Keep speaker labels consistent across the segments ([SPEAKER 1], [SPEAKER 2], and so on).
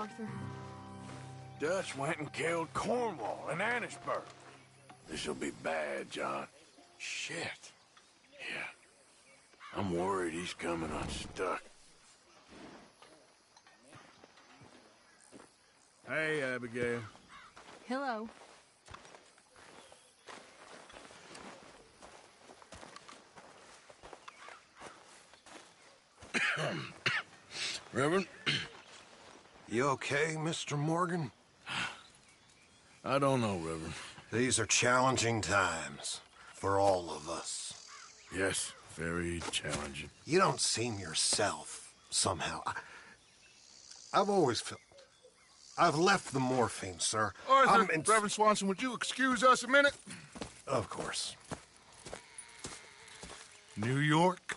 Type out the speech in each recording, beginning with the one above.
[SPEAKER 1] Arthur.
[SPEAKER 2] Dutch went and killed Cornwall and Annisburg. This'll be bad, John. Shit. Yeah. I'm worried he's coming unstuck.
[SPEAKER 3] Hey, Abigail.
[SPEAKER 1] Hello.
[SPEAKER 2] Reverend?
[SPEAKER 4] You okay, Mr. Morgan?
[SPEAKER 2] I don't know, Reverend.
[SPEAKER 4] These are challenging times for all of us.
[SPEAKER 2] Yes, very challenging.
[SPEAKER 4] You don't seem yourself, somehow. I've always felt... I've left the morphine, sir.
[SPEAKER 3] Arthur, Reverend Swanson, would you excuse us a minute?
[SPEAKER 4] Of course.
[SPEAKER 3] New York.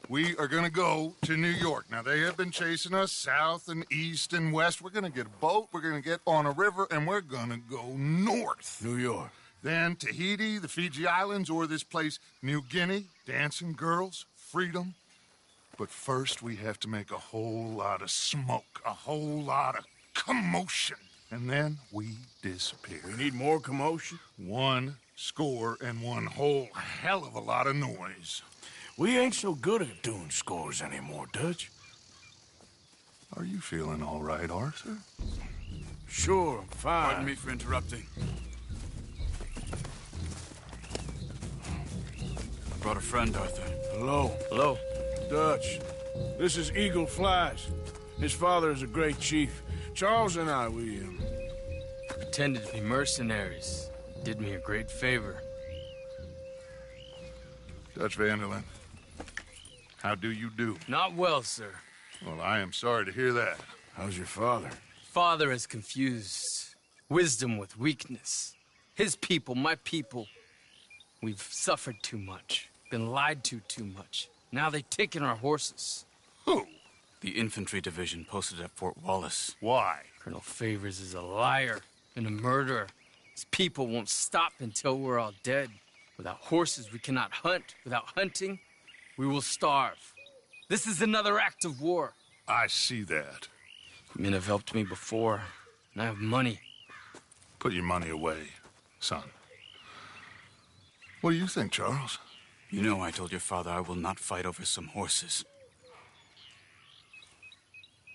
[SPEAKER 3] We are gonna go to New York. Now, they have been chasing us south and east and west. We're gonna get a boat, we're gonna get on a river, and we're gonna go north.
[SPEAKER 2] New York.
[SPEAKER 3] Then Tahiti, the Fiji Islands, or this place, New Guinea, dancing girls, freedom. But first, we have to make a whole lot of smoke, a whole lot of commotion. And then we disappear.
[SPEAKER 2] We need more commotion?
[SPEAKER 3] 1 score and 1 whole hell of a lot of noise.
[SPEAKER 2] We ain't so good at doing scores anymore, Dutch.
[SPEAKER 3] Are you feeling all right, Arthur?
[SPEAKER 2] Sure, I'm fine.
[SPEAKER 5] Pardon me for interrupting. I brought a friend, Arthur.
[SPEAKER 2] Hello.
[SPEAKER 5] Hello.
[SPEAKER 2] Dutch. This is Eagle Flies. His father is a great chief. Charles and I, we
[SPEAKER 5] Pretended to be mercenaries. Did me a great favor.
[SPEAKER 3] Dutch Vanderlyn, how do you do?
[SPEAKER 5] Not well, sir.
[SPEAKER 3] Well, I am sorry to hear that.
[SPEAKER 2] How's your father?
[SPEAKER 5] Father has confused wisdom with weakness. His people, my people. We've suffered too much. Been lied to too much. Now they've taken our horses.
[SPEAKER 3] Who?
[SPEAKER 5] The infantry division posted at Fort Wallace.
[SPEAKER 3] Why?
[SPEAKER 5] Colonel Favors is a liar and a murderer. His people won't stop until we're all dead. Without horses, we cannot hunt. Without hunting, we will starve. This is another act of war.
[SPEAKER 3] I see that.
[SPEAKER 5] Men have helped me before, and I have money.
[SPEAKER 3] Put your money away, son. What do you think, Charles?
[SPEAKER 5] You know I told your father I will not fight over some horses.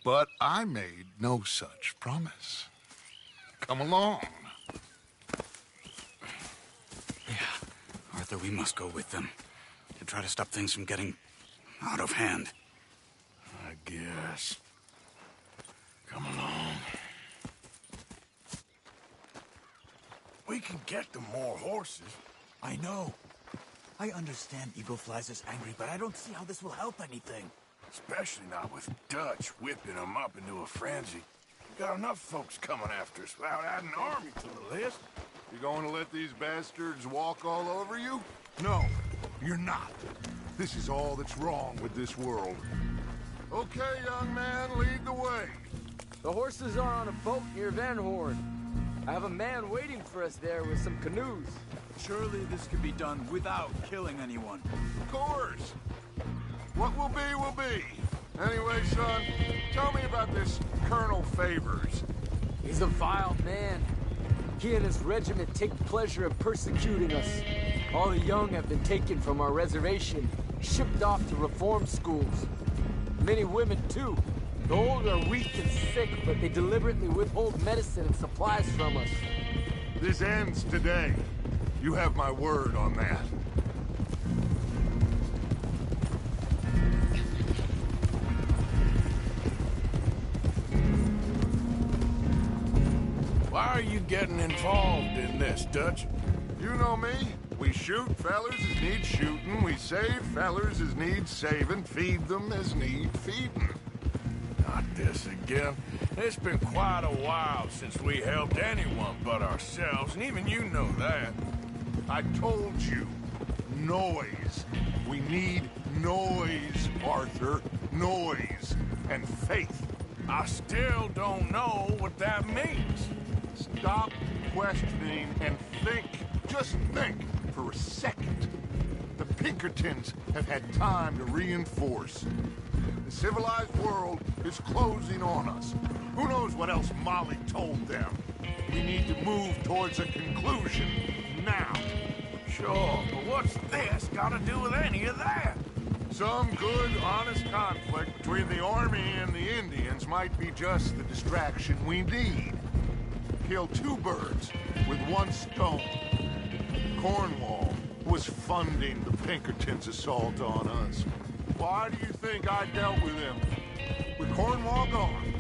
[SPEAKER 3] But I made no such promise. Come along.
[SPEAKER 5] Yeah, Arthur, we must go with them to try to stop things from getting out of hand.
[SPEAKER 2] I guess. Come along. We can get them more horses.
[SPEAKER 6] I know. I understand Eagle Flies is angry, but I don't see how this will help anything.
[SPEAKER 2] Especially not with Dutch whipping them up into a frenzy. We got enough folks coming after us without adding an army to the list.
[SPEAKER 3] You going to let these bastards walk all over you?
[SPEAKER 6] No, you're not.
[SPEAKER 3] This is all that's wrong with this world. Okay, young man, lead the way.
[SPEAKER 7] The horses are on a boat near Van Horn. I have a man waiting for us there with some canoes.
[SPEAKER 6] Surely this can be done without killing anyone.
[SPEAKER 3] Of course. What will be, will be. Anyway, son, tell me about this Colonel Favors.
[SPEAKER 7] He's a vile man. He and his regiment take pleasure in persecuting us. All the young have been taken from our reservation, shipped off to reform schools. Many women, too. The old are weak and sick, but they deliberately withhold medicine and supplies from us.
[SPEAKER 3] This ends today. You have my word on that.
[SPEAKER 2] Why are you getting involved in this, Dutch?
[SPEAKER 3] You know me. We shoot fellers as need shooting. We save fellers as need saving. Feed them as need feeding.
[SPEAKER 2] Not this again. It's been quite a while since we helped anyone but ourselves, and even you know that.
[SPEAKER 3] I told you. Noise. We need noise, Arthur. Noise. And faith.
[SPEAKER 2] I still don't know what that means.
[SPEAKER 3] Stop questioning and think. Just think for a second. The Pinkertons have had time to reinforce. The civilized world is closing on us. Who knows what else Molly told them? We need to move towards a conclusion now.
[SPEAKER 2] Sure, but what's this got to do with any of that?
[SPEAKER 3] Some good, honest conflict between the army and the Indians might be just the distraction we need. Kill two birds with one stone. Cornwall was funding the Pinkertons' assault on us. Why do you think I dealt with him? With Cornwall gone,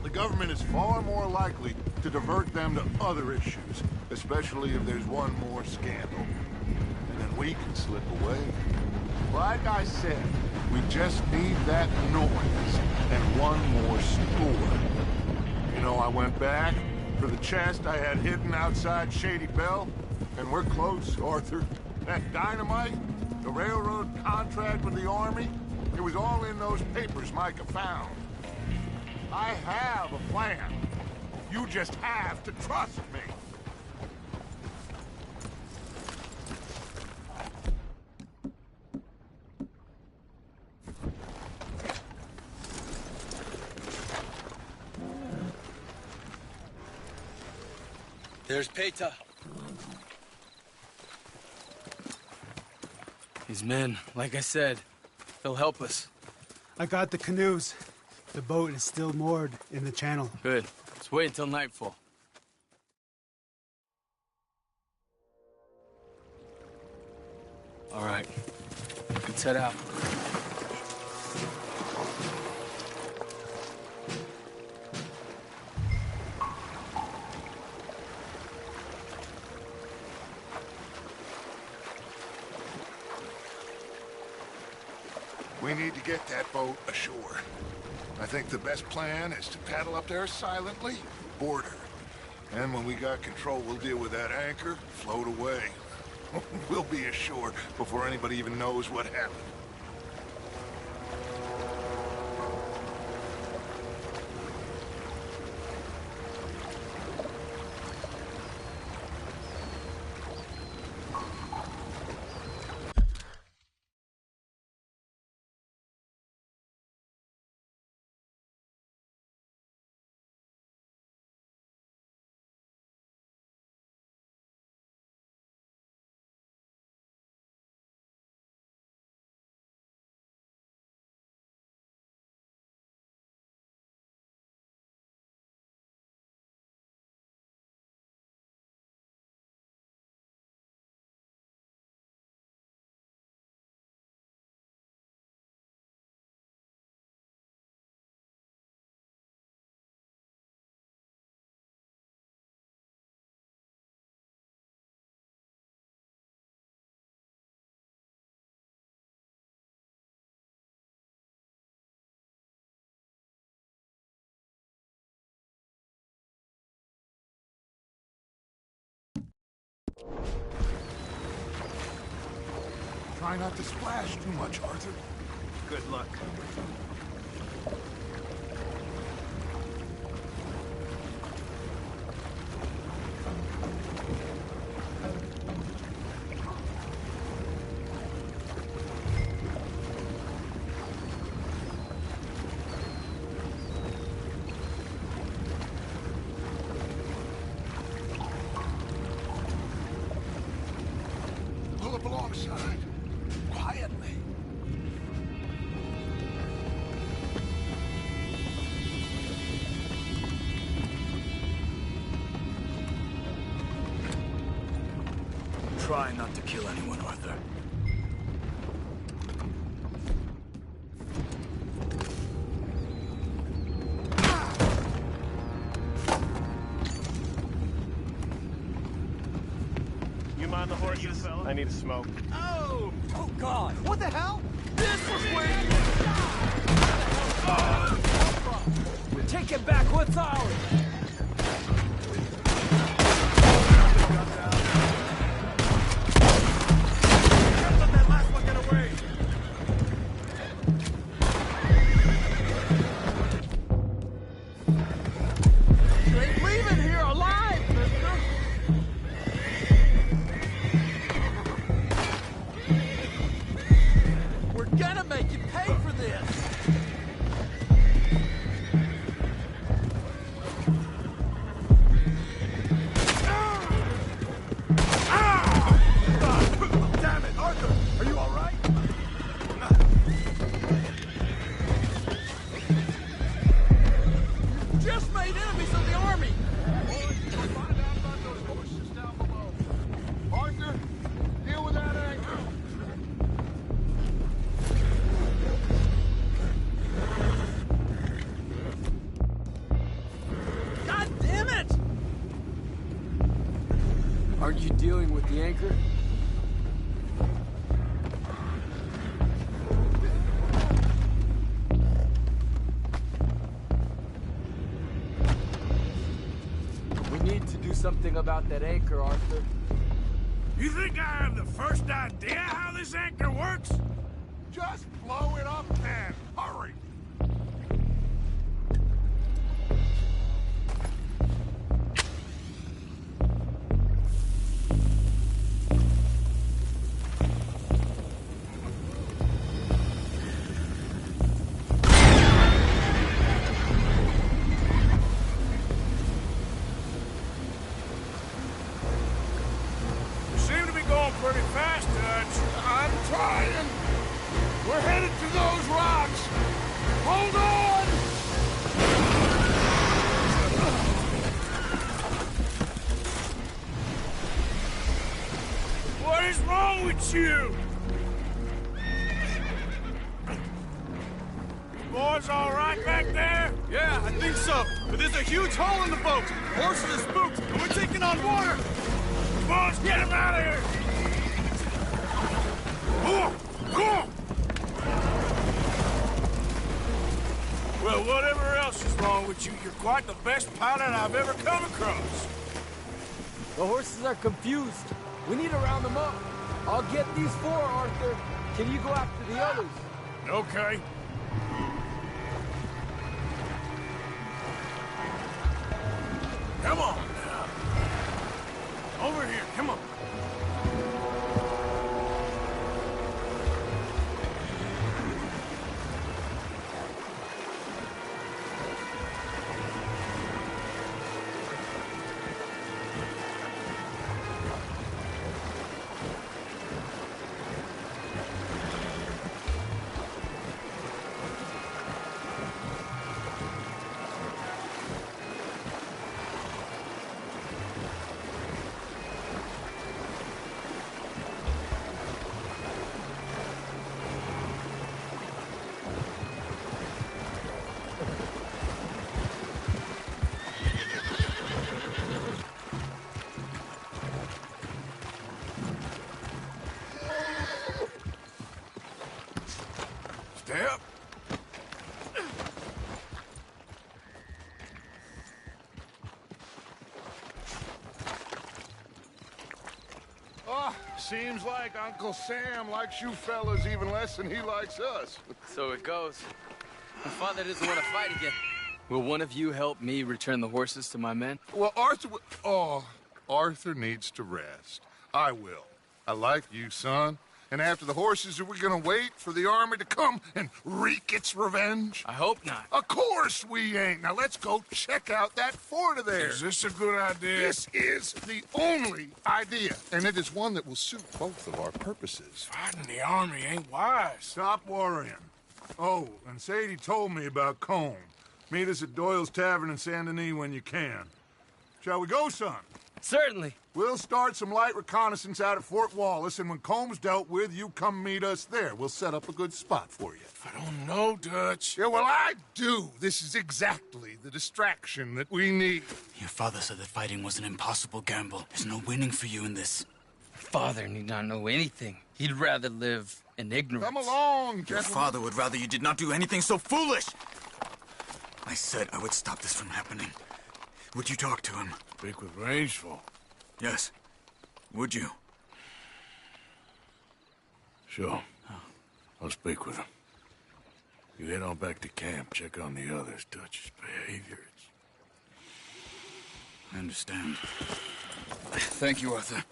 [SPEAKER 3] the government is far more likely to divert them to other issues, especially if there's one more scandal. And then we can slip away. Like I said, we just need that noise and one more score. You know, I went back for the chest I had hidden outside Shady Belle, and we're close, Arthur. That dynamite, the railroad contract with the army, it was all in those papers Micah found. I have a plan. You just have to trust me.
[SPEAKER 5] There's Peta. His men, like I said, they'll help us.
[SPEAKER 1] I got the canoes. The boat is still moored in the channel.
[SPEAKER 5] Good. Let's wait until nightfall. All right. Let's head out.
[SPEAKER 3] We need to get that boat ashore. I think the best plan is to paddle up there silently, board her. And when we got control, we'll deal with that anchor, float away. We'll be ashore before anybody even knows what happened. Try not to splash too much, Arthur.
[SPEAKER 6] Good luck.
[SPEAKER 3] Pull up alongside. Quietly.
[SPEAKER 6] Try not to kill anyone, Arthur.
[SPEAKER 8] You mind the horses, fella? I need a smoke.
[SPEAKER 6] Oh! Oh, God! What the hell?
[SPEAKER 5] This was where you... Take it back, what's ours?
[SPEAKER 6] Let that last one get away!
[SPEAKER 5] You ain't leaving here alive, mister! We're gonna make you pay for this!
[SPEAKER 7] Aren't you dealing with the anchor? We need to do something about that anchor, Arthur.
[SPEAKER 2] You think I have the first idea how this anchor works?
[SPEAKER 3] Just blow it up then. Hurry.
[SPEAKER 2] You seem to be going pretty fast, Dutch.
[SPEAKER 3] I'm trying. We're headed to those rocks. Hold on!
[SPEAKER 2] What is wrong with you? You boys all right back there?
[SPEAKER 1] Yeah, I think so. But there's a huge hole in the boat. Horses are spooked, and we're taking on water.
[SPEAKER 2] Come on, let's get him out of here! Come on! Well, whatever else is wrong with you, you're quite the best pilot I've ever come across.
[SPEAKER 7] The horses are confused. We need to round them up. I'll get these four, Arthur. Can you go after the others?
[SPEAKER 2] Okay. Come on now. Over here, come on. Step.
[SPEAKER 3] Oh, seems like Uncle Sam likes you fellas even less than he likes us.
[SPEAKER 5] So it goes. My father doesn't want to fight again. Will one of you help me return the horses to my men?
[SPEAKER 3] Well, Arthur needs to rest. I will. I like you, son. And after the horses, are we gonna wait for the army to come and wreak its revenge?
[SPEAKER 5] I hope not.
[SPEAKER 3] Of course we ain't. Now let's go check out that fort of theirs.
[SPEAKER 2] Is this a good idea?
[SPEAKER 3] This is the only idea, and it is one that will suit both of our purposes.
[SPEAKER 2] Fighting the army ain't wise.
[SPEAKER 3] Stop worrying. Oh, and Sadie told me about Combe. Meet us at Doyle's Tavern in Saint Denis when you can. Shall we go, son?
[SPEAKER 5] Certainly.
[SPEAKER 3] We'll start some light reconnaissance out at Fort Wallace, and when Combs dealt with, you come meet us there. We'll set up a good spot for you.
[SPEAKER 2] I don't know, Dutch.
[SPEAKER 3] Yeah, well, I do. This is exactly the distraction that we need.
[SPEAKER 6] Your father said that fighting was an impossible gamble. There's no winning for you in this.
[SPEAKER 5] Father need not know anything. He'd rather live in ignorance.
[SPEAKER 3] Come along,
[SPEAKER 6] Your
[SPEAKER 3] gentlemen.
[SPEAKER 6] father would rather you did not do anything so foolish. I said I would stop this from happening. Would you talk to him?
[SPEAKER 2] Speak with Rangeful.
[SPEAKER 6] Yes. Would you?
[SPEAKER 2] Sure. I'll speak with him. You head on back to camp, check on the others. Dutch's behavior.
[SPEAKER 6] I understand. Thank you, Arthur.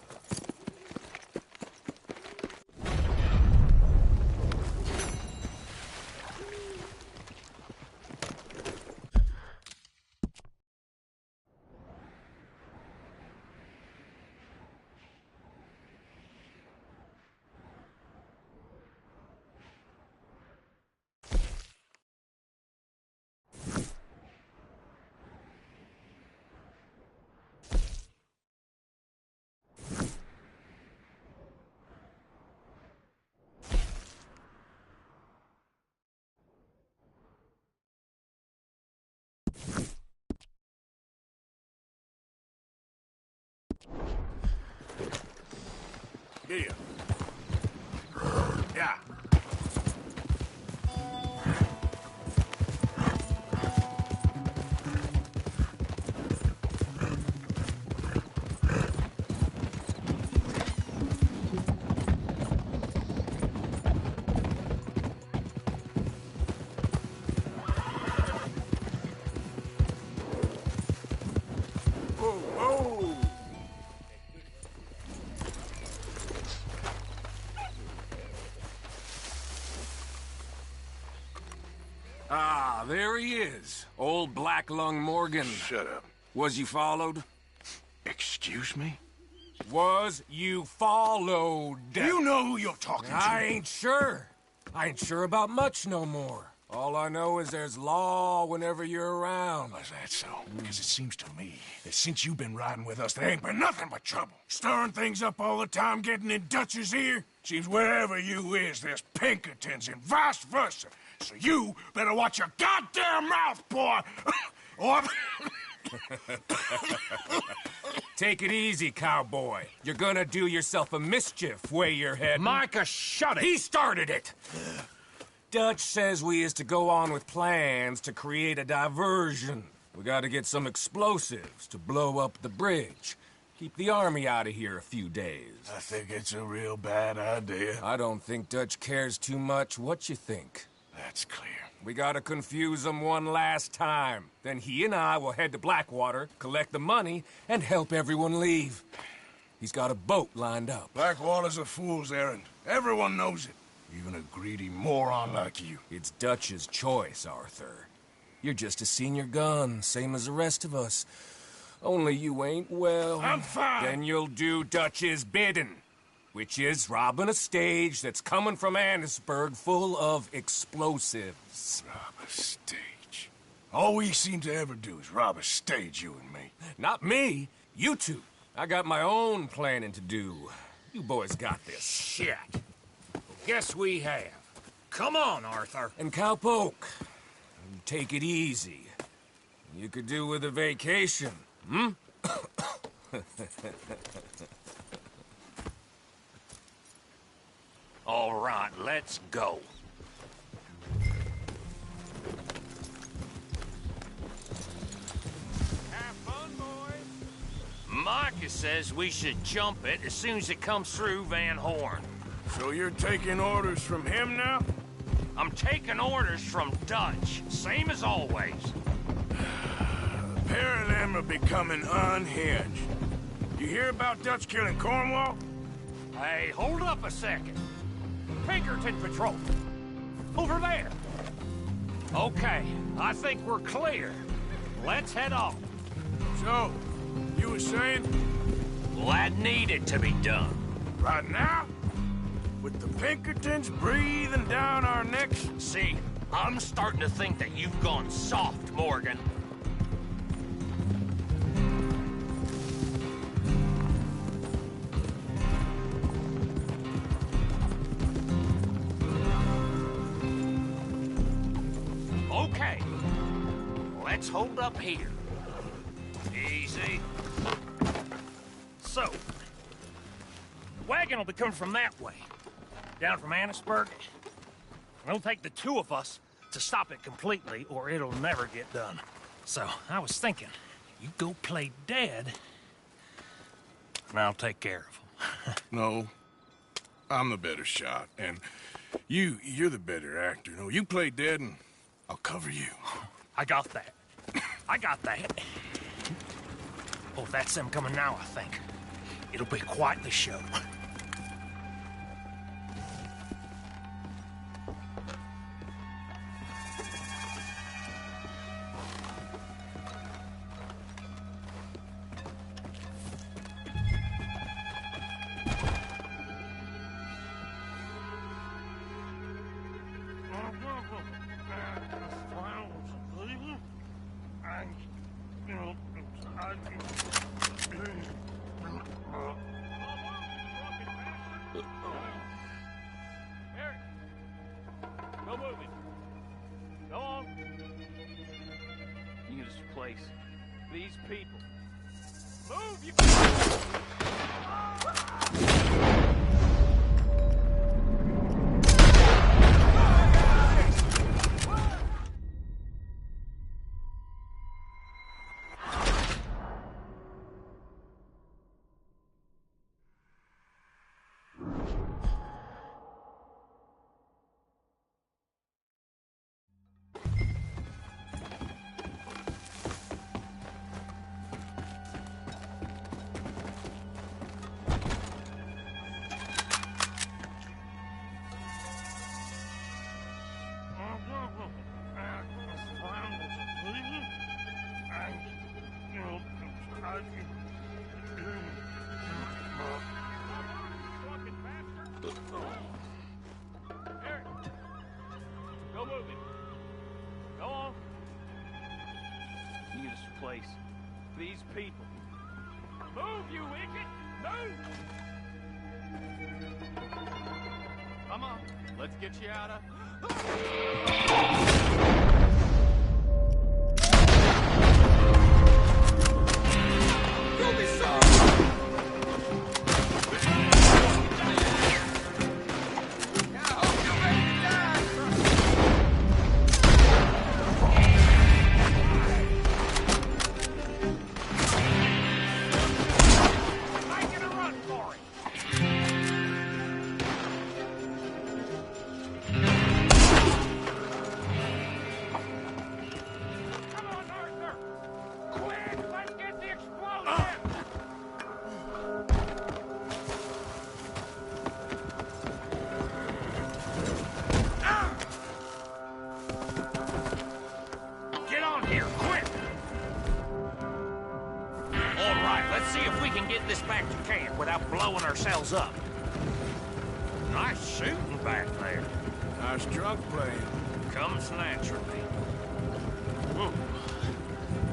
[SPEAKER 2] Here. Yeah.
[SPEAKER 9] Ah, there he is. Old Black Lung Morgan.
[SPEAKER 2] Shut up.
[SPEAKER 9] Was you followed?
[SPEAKER 2] Excuse me?
[SPEAKER 9] Was you followed?
[SPEAKER 2] You know who you're talking to.
[SPEAKER 9] I ain't sure. I ain't sure about much no more. All I know is there's law whenever you're around.
[SPEAKER 2] Is that so? Because it seems to me that since you've been riding with us, there ain't been nothing but trouble. Stirring things up all the time, getting in Dutch's ear. Seems wherever you is, there's Pinkertons and vice versa. So you better watch your goddamn mouth, boy! Or...
[SPEAKER 9] Take it easy, cowboy. You're gonna do yourself a mischief way you're heading.
[SPEAKER 4] Micah, shut it!
[SPEAKER 9] He started it! Dutch says we is to go on with plans to create a diversion. We gotta get some explosives to blow up the bridge. Keep the army out of here a few days.
[SPEAKER 2] I think it's a real bad idea.
[SPEAKER 9] I don't think Dutch cares too much what you think.
[SPEAKER 2] That's clear.
[SPEAKER 9] We gotta confuse him one last time. Then he and I will head to Blackwater, collect the money, and help everyone leave. He's got a boat lined up.
[SPEAKER 2] Blackwater's a fool's errand. Everyone knows it. Even a greedy moron like you.
[SPEAKER 9] It's Dutch's choice, Arthur. You're just a senior gun, same as the rest of us. Only you ain't well.
[SPEAKER 2] I'm fine.
[SPEAKER 9] Then you'll do Dutch's bidding, which is robbing a stage that's coming from Annisburg full of explosives.
[SPEAKER 2] Rob a stage. All we seem to ever do is rob a stage, you and me.
[SPEAKER 9] Not me, you two. I got my own planning to do. You boys got this.
[SPEAKER 4] Shit. Guess we have. Come on, Arthur.
[SPEAKER 9] And Cowpoke, take it easy. You could do with a vacation, hmm?
[SPEAKER 4] All right, let's go.
[SPEAKER 8] Have fun, boys.
[SPEAKER 10] Micah says we should jump it as soon as it comes through Van Horn.
[SPEAKER 2] So you're taking orders from him now?
[SPEAKER 10] I'm taking orders from Dutch, same as always.
[SPEAKER 2] A pair of them are becoming unhinged. You hear about Dutch killing Cornwall?
[SPEAKER 10] Hey, hold up a second. Pinkerton Patrol. Over there. Okay, I think we're clear. Let's head off.
[SPEAKER 2] So, you were saying?
[SPEAKER 10] Well, that needed to be done.
[SPEAKER 2] Right now? With the Pinkertons breathing down our necks?
[SPEAKER 10] See, I'm starting to think that you've gone soft, Morgan. Okay, let's hold up here. Easy. So, the wagon will be coming from that way. Down from Annisburg. It'll take the two of us to stop it completely, or it'll never get done. So, I was thinking, you go play dead, and I'll take care of him.
[SPEAKER 2] No. I'm the better shot, and you're the better actor. No, you play dead, and I'll cover you.
[SPEAKER 10] I got that. I got that. Oh, that's them coming now, I think. It'll be quite the show.
[SPEAKER 8] No moving. Go on.
[SPEAKER 5] You just place these people.
[SPEAKER 8] Move, you... Drunken bastard. Eric, go move him. Go on. Need this place. These people. Move, you idiot! Move! Come on, let's get you out of...
[SPEAKER 10] blowing ourselves up. Nice shooting back there.
[SPEAKER 2] Nice drunk playing.
[SPEAKER 10] Comes naturally.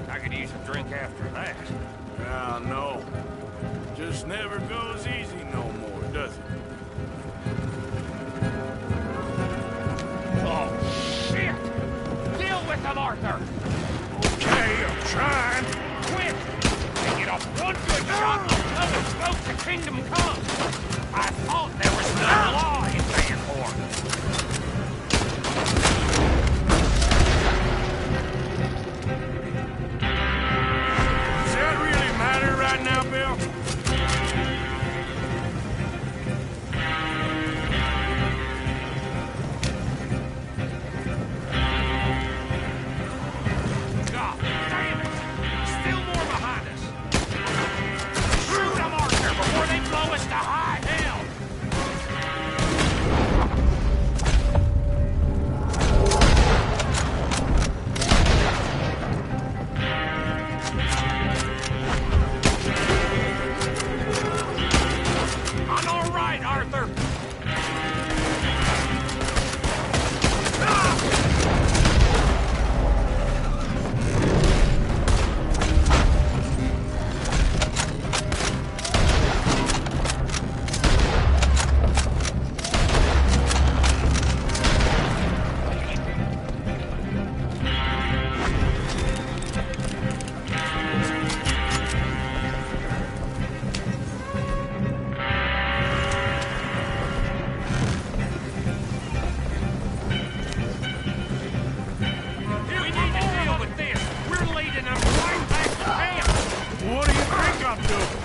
[SPEAKER 10] I could use a drink after that.
[SPEAKER 2] Ah, no. Just never goes easy no more, does it?
[SPEAKER 10] Oh, shit! Deal with them, Arthur!
[SPEAKER 2] Okay, I'm trying.
[SPEAKER 10] Quit! They get off one good shot, another smoke to kingdom come! I thought there was no law in Van Horn.
[SPEAKER 2] Does that really matter right now, Bill?
[SPEAKER 10] God damn it! Still more behind us. Shoot them, Arthur, before they blow us to high hell! I'm all right, Arthur. We need to deal with this. We're leading them right back to camp.
[SPEAKER 2] What do you think I'm doing?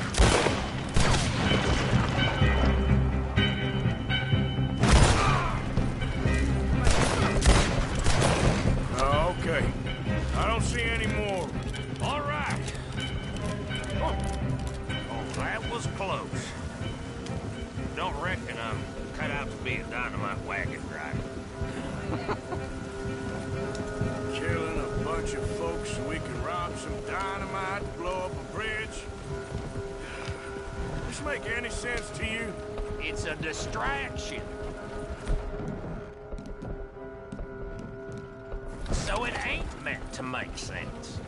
[SPEAKER 2] Oh, okay. I don't see any more.
[SPEAKER 10] All right. Oh, that was close. Don't reckon I'm cut out to be a dynamite wagon driver.
[SPEAKER 2] Killing a bunch of folks so we can rob some dynamite, blow up a bridge. This make any sense to you?
[SPEAKER 10] It's a distraction. So it ain't meant to make sense.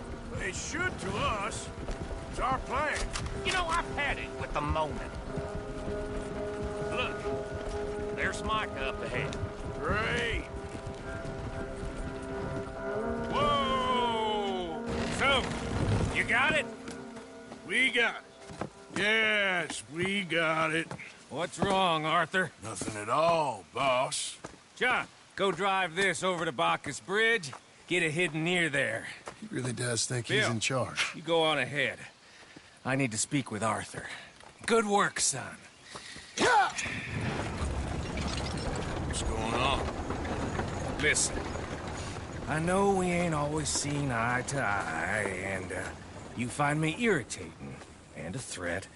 [SPEAKER 2] It should to us. It's our plan.
[SPEAKER 10] You know, I've had it with the moment. Look, there's Micah up ahead.
[SPEAKER 2] Great. Whoa!
[SPEAKER 9] So, you got it?
[SPEAKER 2] We got it. Yes, we got it.
[SPEAKER 9] What's wrong, Arthur?
[SPEAKER 2] Nothing at all, boss.
[SPEAKER 9] John, go drive this over to Bacchus Bridge. Get it hidden near there.
[SPEAKER 4] He really does think
[SPEAKER 9] Bill,
[SPEAKER 4] he's in charge.
[SPEAKER 9] You go on ahead. I need to speak with Arthur. Good work, son.
[SPEAKER 2] What's going on?
[SPEAKER 9] Listen, I know we ain't always seen eye to eye, and you find me irritating and a threat,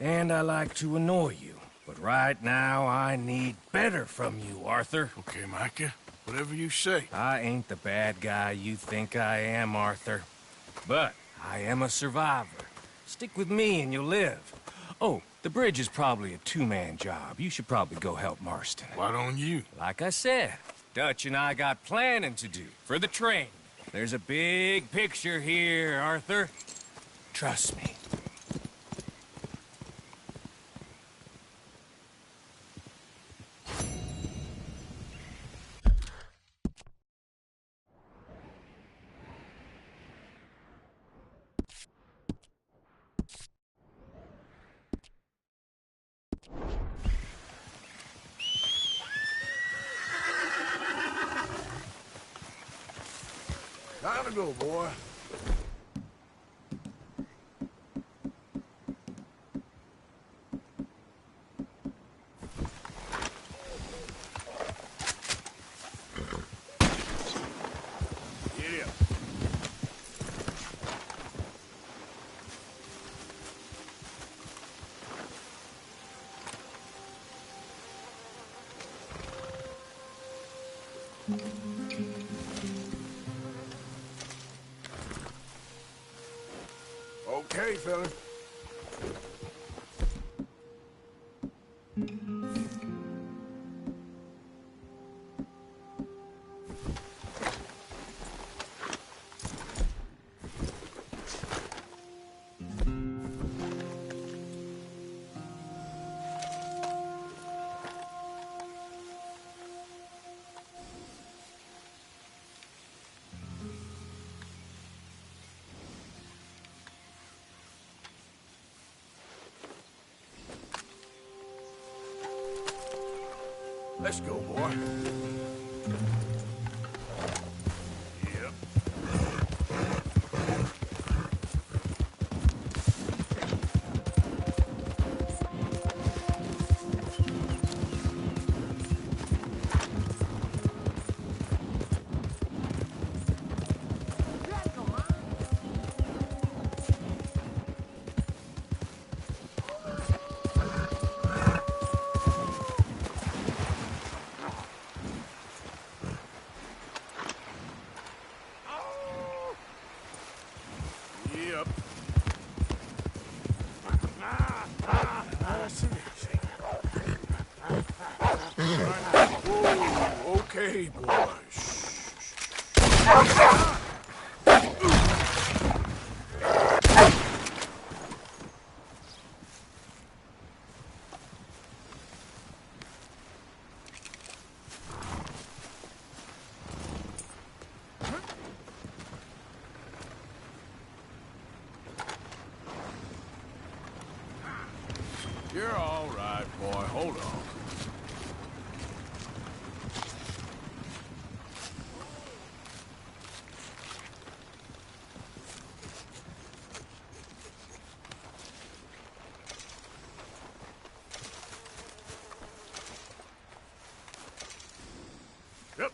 [SPEAKER 9] and I like to annoy you. But right now, I need better from you, Arthur.
[SPEAKER 2] Okay, Micah. Whatever you say.
[SPEAKER 9] I ain't the bad guy you think I am, Arthur. But I am a survivor. Stick with me and you'll live. Oh, the bridge is probably a two-man job. You should probably go help Marston.
[SPEAKER 2] Why don't you?
[SPEAKER 9] Like I said, Dutch and I got planning to do for the train. There's a big picture here, Arthur. Trust me.
[SPEAKER 2] Time to go, boy. Okay, fella. Let's go, boy. Yep. Yep. Whoa, okay, boys. You're all right, boy. Hold on. Yep.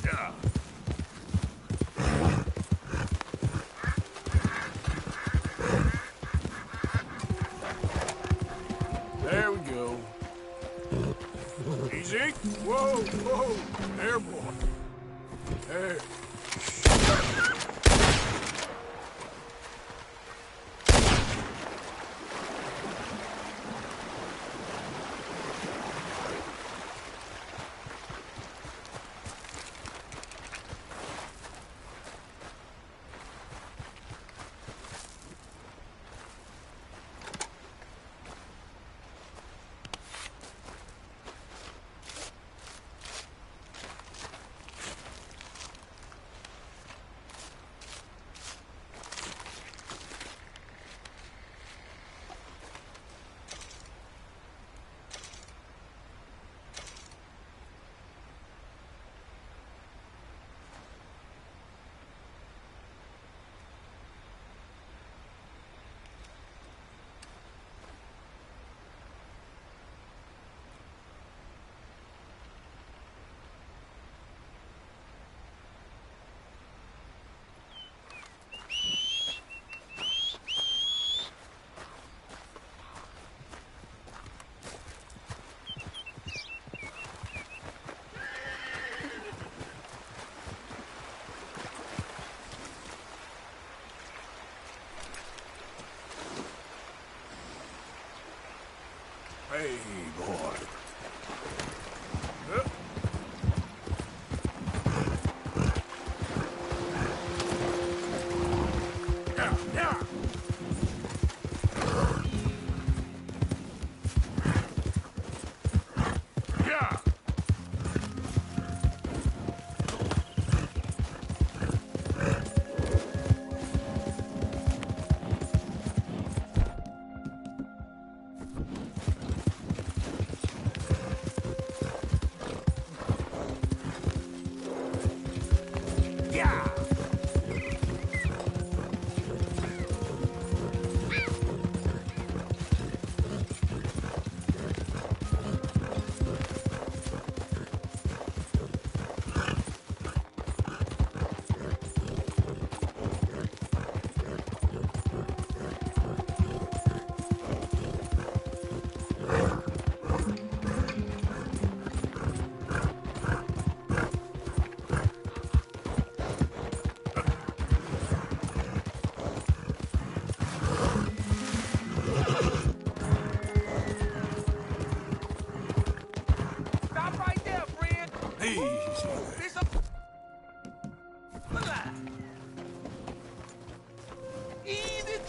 [SPEAKER 2] Yeah. There we go. Easy. Whoa, whoa. There, boy. There.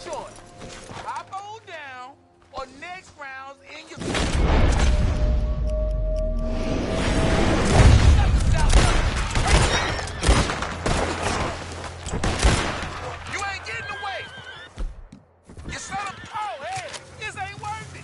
[SPEAKER 11] choice. Hop on down, or next round's in your... You ain't getting away. You son of... Oh, hey, this ain't worth it.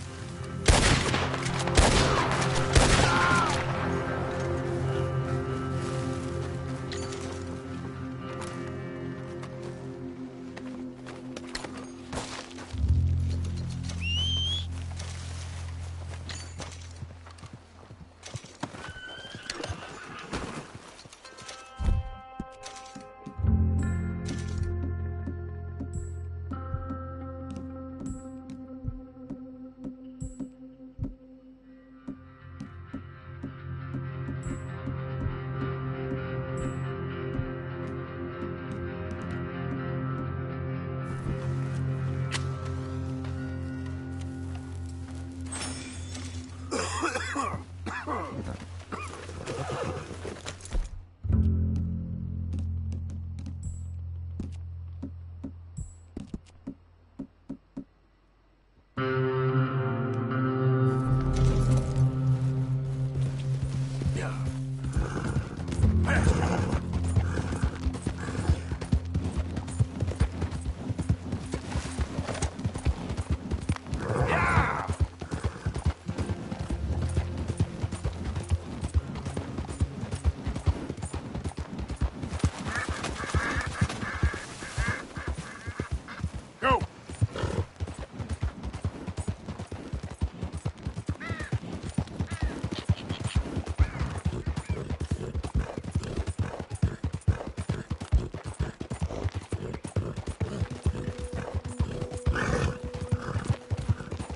[SPEAKER 2] Go!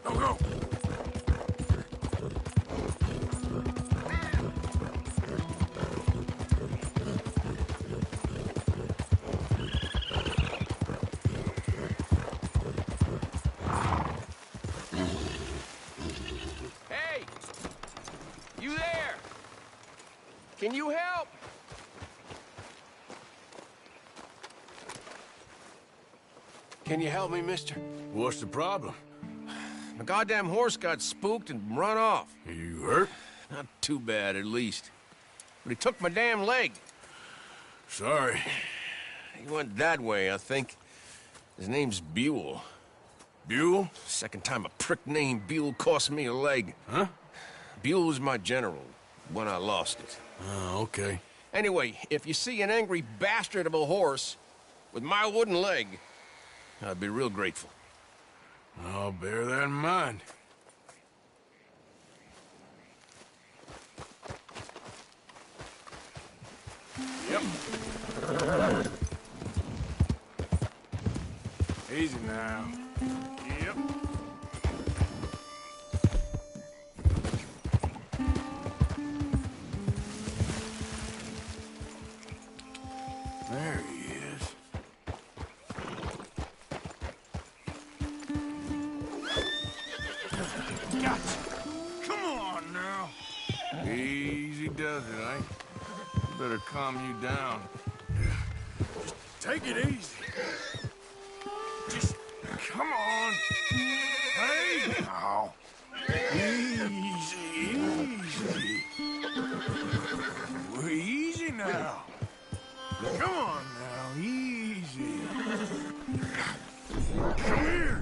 [SPEAKER 2] Go, go!
[SPEAKER 11] Hey! You there? Can you help?
[SPEAKER 12] Can you help me, mister?
[SPEAKER 2] What's the problem?
[SPEAKER 12] My goddamn horse got spooked and run off.
[SPEAKER 2] You hurt?
[SPEAKER 12] Not too bad, at least. But he took my damn leg.
[SPEAKER 2] Sorry.
[SPEAKER 12] He went that way, I think. His name's Buell.
[SPEAKER 2] Buell?
[SPEAKER 12] Second time a prick named Buell cost me a leg.
[SPEAKER 2] Huh?
[SPEAKER 12] Buell was my general when I lost it.
[SPEAKER 2] Oh, okay.
[SPEAKER 12] Anyway, if you see an angry bastard of a horse with my wooden leg, I'd be real grateful.
[SPEAKER 2] I'll bear that in mind. Yep. Easy now. Yep. There he is. Gotcha. Come on now. Easy does it, eh? Better calm you down. Just take it easy. Just come on. Hey, now. Easy, easy. Easy now. Come on now, easy. Come here.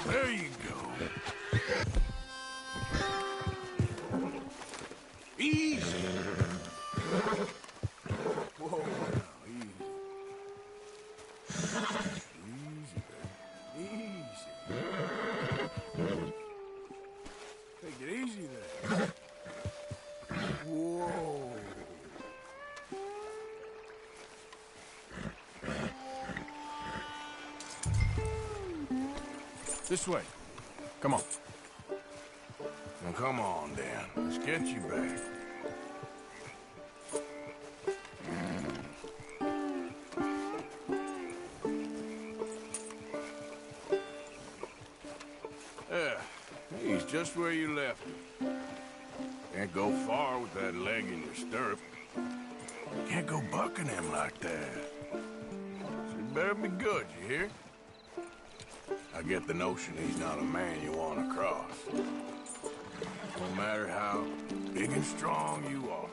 [SPEAKER 2] There you go. Easy. Whoa, now, easy. Easy, baby. Easy. Take it easy there. Whoa. This way. Come on. Now come on, Dan. Let's get you back. He's just where you left him. Can't go far with that leg in your stirrup. Can't go bucking him like that. So you better be good, you hear? I get the notion he's not a man you want to cross. No matter how big and strong you are.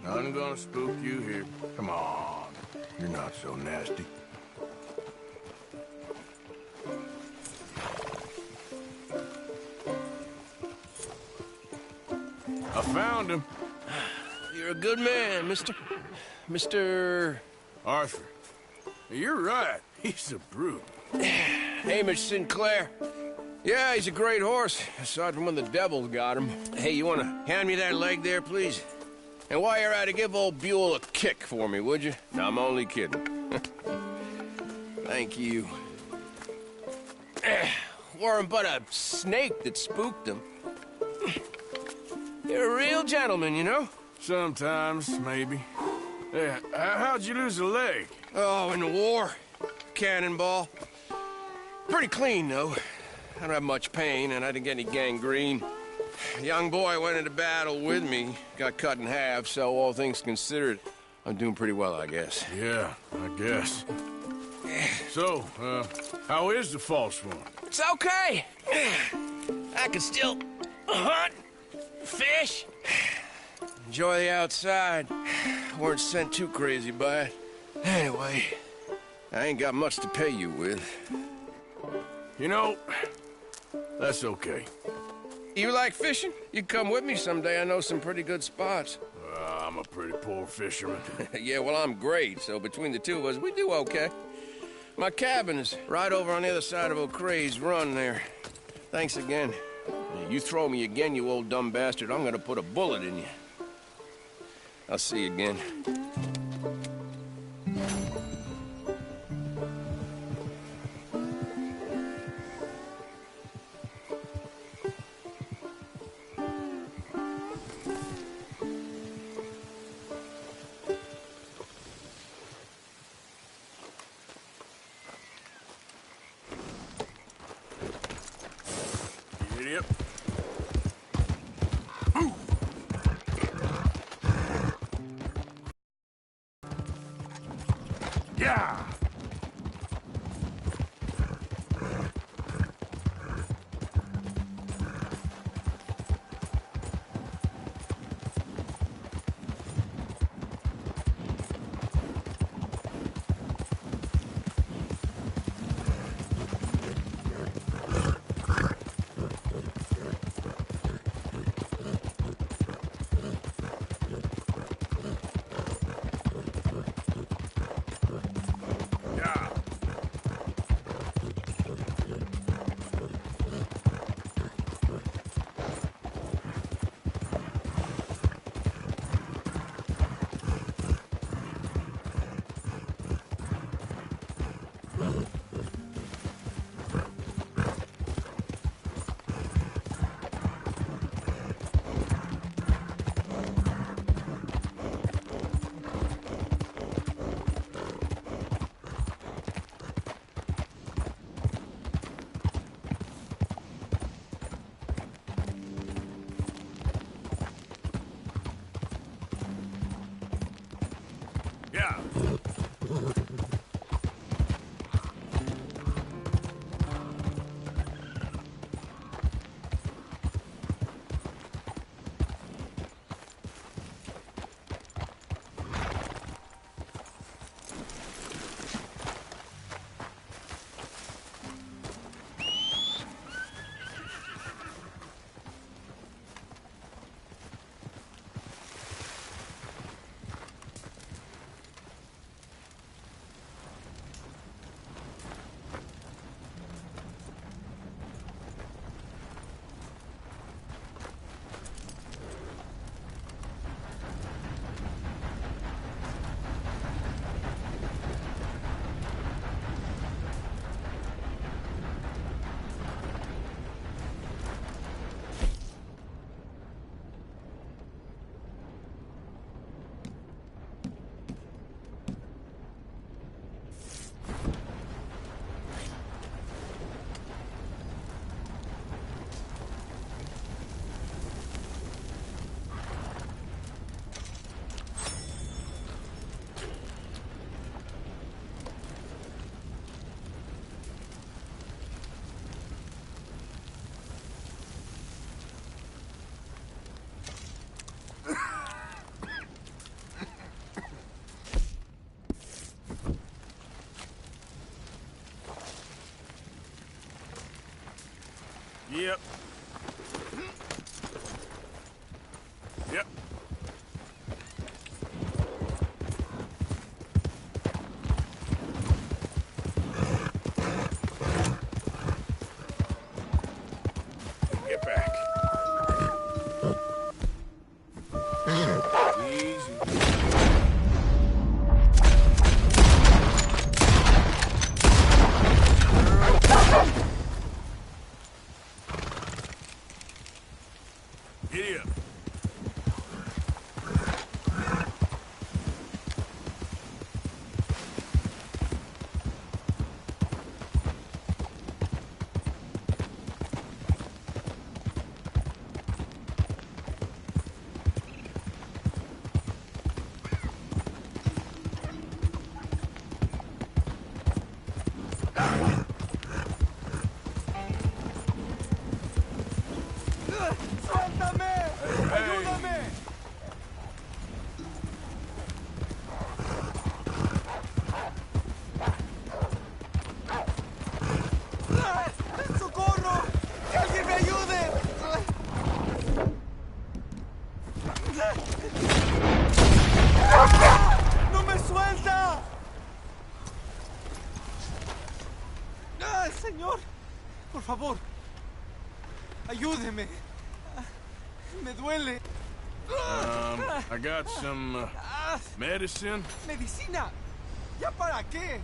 [SPEAKER 2] Nothing gonna spook you here. Come on. You're not so nasty. I found him.
[SPEAKER 12] You're a good man, Mr.
[SPEAKER 2] Arthur. You're right. He's a brute.
[SPEAKER 12] Hamish Sinclair. Yeah, he's a great horse, aside from when the devil got him. Hey, you want to hand me that leg there, please? And while you're at it, give old Buell a kick for me, would you? No, I'm only kidding. Thank you. Weren't but a snake that spooked him. You're a real gentleman, you know?
[SPEAKER 2] Sometimes, maybe. Yeah, how'd you lose a leg?
[SPEAKER 12] Oh, in the war. Cannonball. Pretty clean, though. I don't have much pain, and I didn't get any gangrene. A young boy went into battle with me, got cut in half, so all things considered, I'm doing pretty well, I guess.
[SPEAKER 2] Yeah, I guess. So, how is the false one?
[SPEAKER 12] It's okay. I can still hunt, fish, enjoy the outside. Weren't sent too crazy by it. Anyway, I ain't got much to pay you with.
[SPEAKER 2] You know, that's okay.
[SPEAKER 12] You like fishing? You can come with me someday. I know some pretty good spots.
[SPEAKER 2] I'm a pretty poor fisherman.
[SPEAKER 12] Yeah, well, I'm great, so between the two of us, we do okay. My cabin is right over on the other side of O'Creagh's Run there. Thanks again. You throw me again, you old dumb bastard, I'm gonna put a bullet in you. I'll see you again.
[SPEAKER 2] Idiot. Yeah! Yeah. Yep. Yep. Get back. Easy. Giddy up.
[SPEAKER 7] ¡Suéltame! ¡Ayúdame! ¡Socorro! ¡Que alguien me ayude! ¡No me suelta! Señor, por favor, ayúdeme. Me duele.
[SPEAKER 2] I got some medicine.
[SPEAKER 7] ¿Medicina? ¿Ya para qué?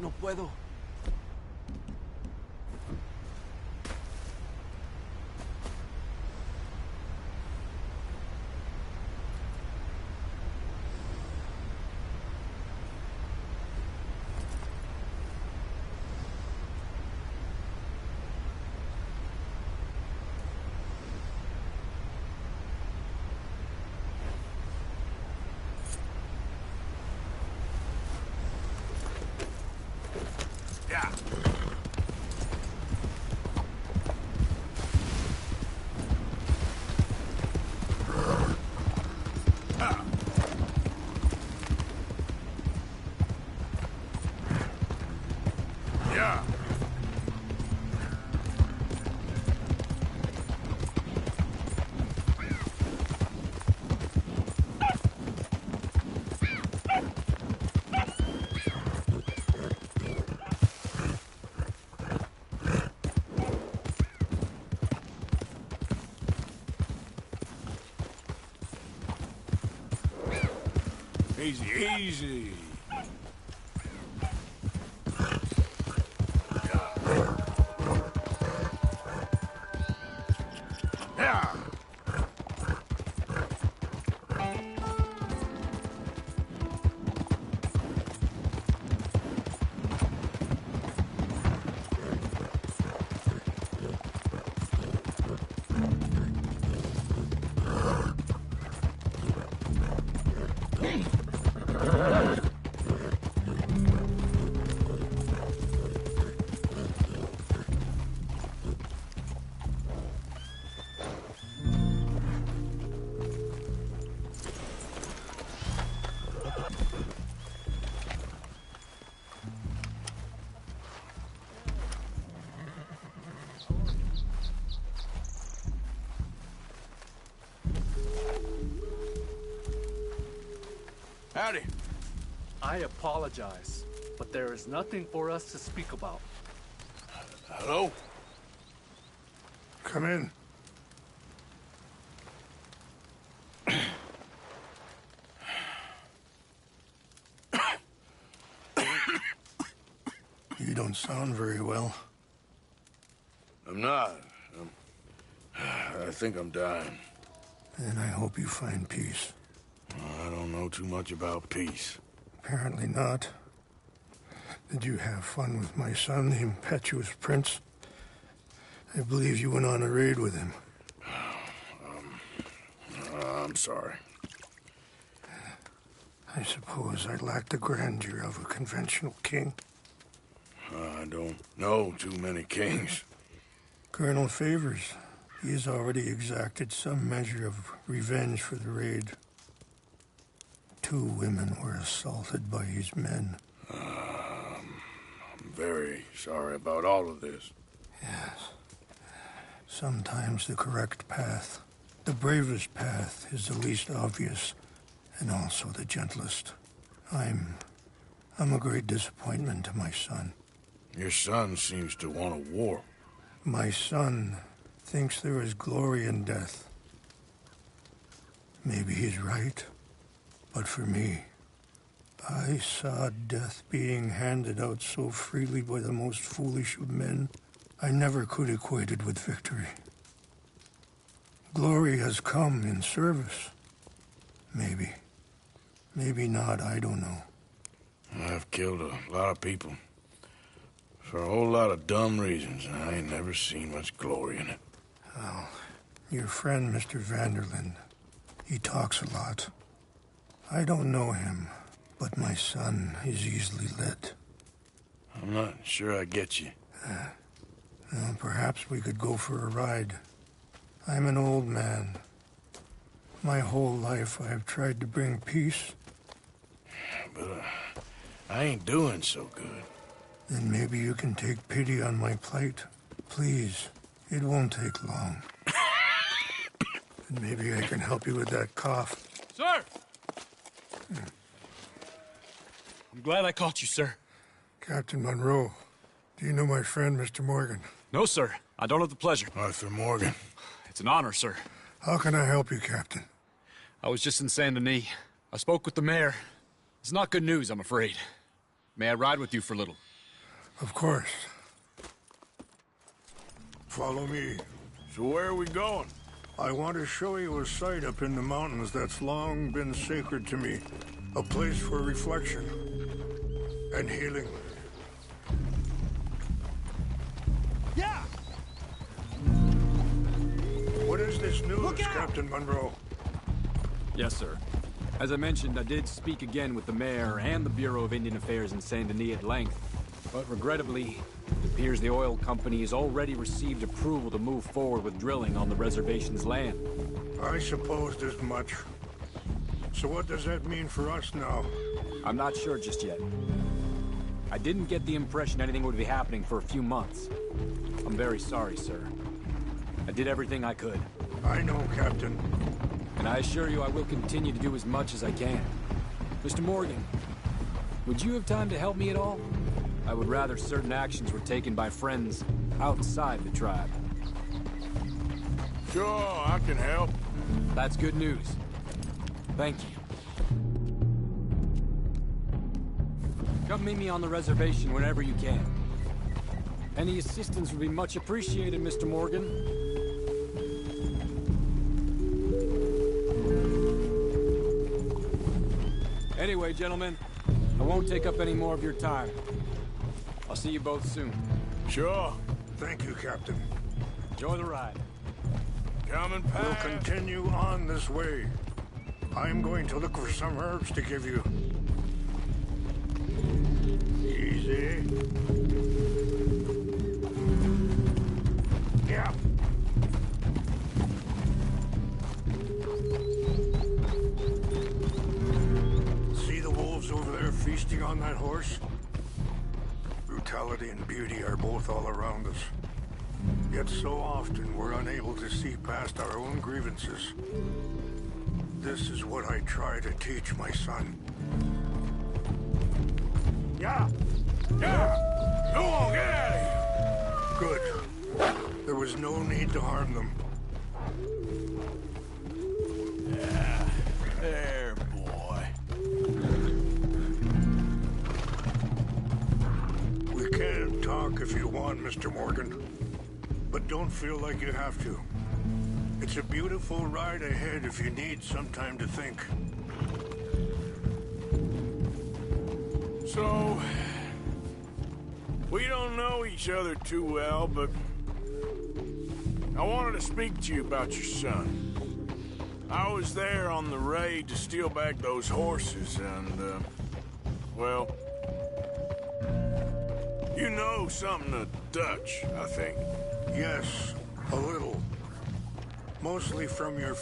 [SPEAKER 7] No puedo.
[SPEAKER 2] Yeah. Yeah. Easy, easy. Yeah. Howdy.
[SPEAKER 13] I apologize, but there is nothing for us to speak about.
[SPEAKER 2] Hello?
[SPEAKER 3] Come in. You don't sound very well.
[SPEAKER 2] I'm not. I think I'm dying.
[SPEAKER 3] And I hope you find peace.
[SPEAKER 2] I don't know too much about peace.
[SPEAKER 3] Apparently not. Did you have fun with my son, the impetuous prince? I believe you went on a raid with him.
[SPEAKER 2] I'm sorry.
[SPEAKER 3] I suppose I lack the grandeur of a conventional king.
[SPEAKER 2] I don't know too many kings.
[SPEAKER 3] Colonel Favors, he has already exacted some measure of revenge for the raid.
[SPEAKER 14] 2 women were assaulted by his men.
[SPEAKER 2] I'm very sorry about all of this.
[SPEAKER 14] Yes. Sometimes the correct path, the bravest path, is the least obvious, and also the gentlest. I'm a great disappointment to my son.
[SPEAKER 2] Your son seems to want a war.
[SPEAKER 14] My son thinks there is glory in death. Maybe he's right, but for me, I saw death being handed out so freely by the most foolish of men, I never could equate it with victory. Glory has come in service. Maybe. Maybe not, I don't know.
[SPEAKER 2] I've killed a lot of people. For a whole lot of dumb reasons, and I ain't never seen much glory in it.
[SPEAKER 14] Well, your friend, Mr. Vanderlyn, he talks a lot. I don't know him, but my son is easily led.
[SPEAKER 2] I'm not sure I get you.
[SPEAKER 14] Well, perhaps we could go for a ride. I'm an old man. My whole life I have tried to bring peace.
[SPEAKER 2] But I ain't doing so good.
[SPEAKER 14] Then maybe you can take pity on my plight. Please, it won't take long. And maybe I can help you with that cough.
[SPEAKER 15] Sir! I'm glad I caught you, sir.
[SPEAKER 14] Captain Monroe, do you know my friend, Mr. Morgan?
[SPEAKER 15] No, sir. I don't have the pleasure.
[SPEAKER 2] Arthur Morgan.
[SPEAKER 15] It's an honor, sir.
[SPEAKER 14] How can I help you, Captain?
[SPEAKER 15] I was just in Saint Denis. I spoke with the mayor. It's not good news, I'm afraid. May I ride with you for a little?
[SPEAKER 14] Of course. Follow me.
[SPEAKER 2] So where are we going?
[SPEAKER 14] I want to show you a site up in the mountains that's long been sacred to me. A place for reflection and healing.
[SPEAKER 11] Yeah!
[SPEAKER 14] What is this news, Captain Monroe?
[SPEAKER 15] Yes, sir. As I mentioned, I did speak again with the mayor and the Bureau of Indian Affairs in Saint Denis at length. But regrettably, it appears the oil company has already received approval to move forward with drilling on the reservation's land.
[SPEAKER 14] I supposed as much. So what does that mean for us now?
[SPEAKER 15] I'm not sure just yet. I didn't get the impression anything would be happening for a few months. I'm very sorry, sir. I did everything I could.
[SPEAKER 14] I know, Captain.
[SPEAKER 15] And I assure you I will continue to do as much as I can. Mr. Morgan, would you have time to help me at all? I would rather certain actions were taken by friends outside the tribe.
[SPEAKER 2] Sure, I can help.
[SPEAKER 15] That's good news. Thank you. Come meet me on the reservation whenever you can. Any assistance would be much appreciated, Mr. Morgan. Anyway, gentlemen, I won't take up any more of your time. I'll see you both soon.
[SPEAKER 2] Sure.
[SPEAKER 14] Thank you, Captain.
[SPEAKER 15] Enjoy the ride.
[SPEAKER 2] Coming past.
[SPEAKER 14] We'll continue on this way. I'm going to look for some herbs to give you. Easy. Yeah. See the wolves over there feasting on that horse? Brutality and beauty are both all around us. Yet so often we're unable to see past our own grievances. This is what I try to teach my son. Yeah!
[SPEAKER 2] Yeah! Go on, get out of here!
[SPEAKER 14] Good. There was no need to harm them.
[SPEAKER 2] Yeah. There, boy.
[SPEAKER 14] We can talk if you want, Mr. Morgan. But don't feel like you have to. It's a beautiful ride ahead if you need some time to think.
[SPEAKER 2] So, we don't know each other too well, but I wanted to speak to you about your son. I was there on the raid to steal back those horses, and, well, you know something of Dutch, I think.
[SPEAKER 14] Yes, a little. Mostly from your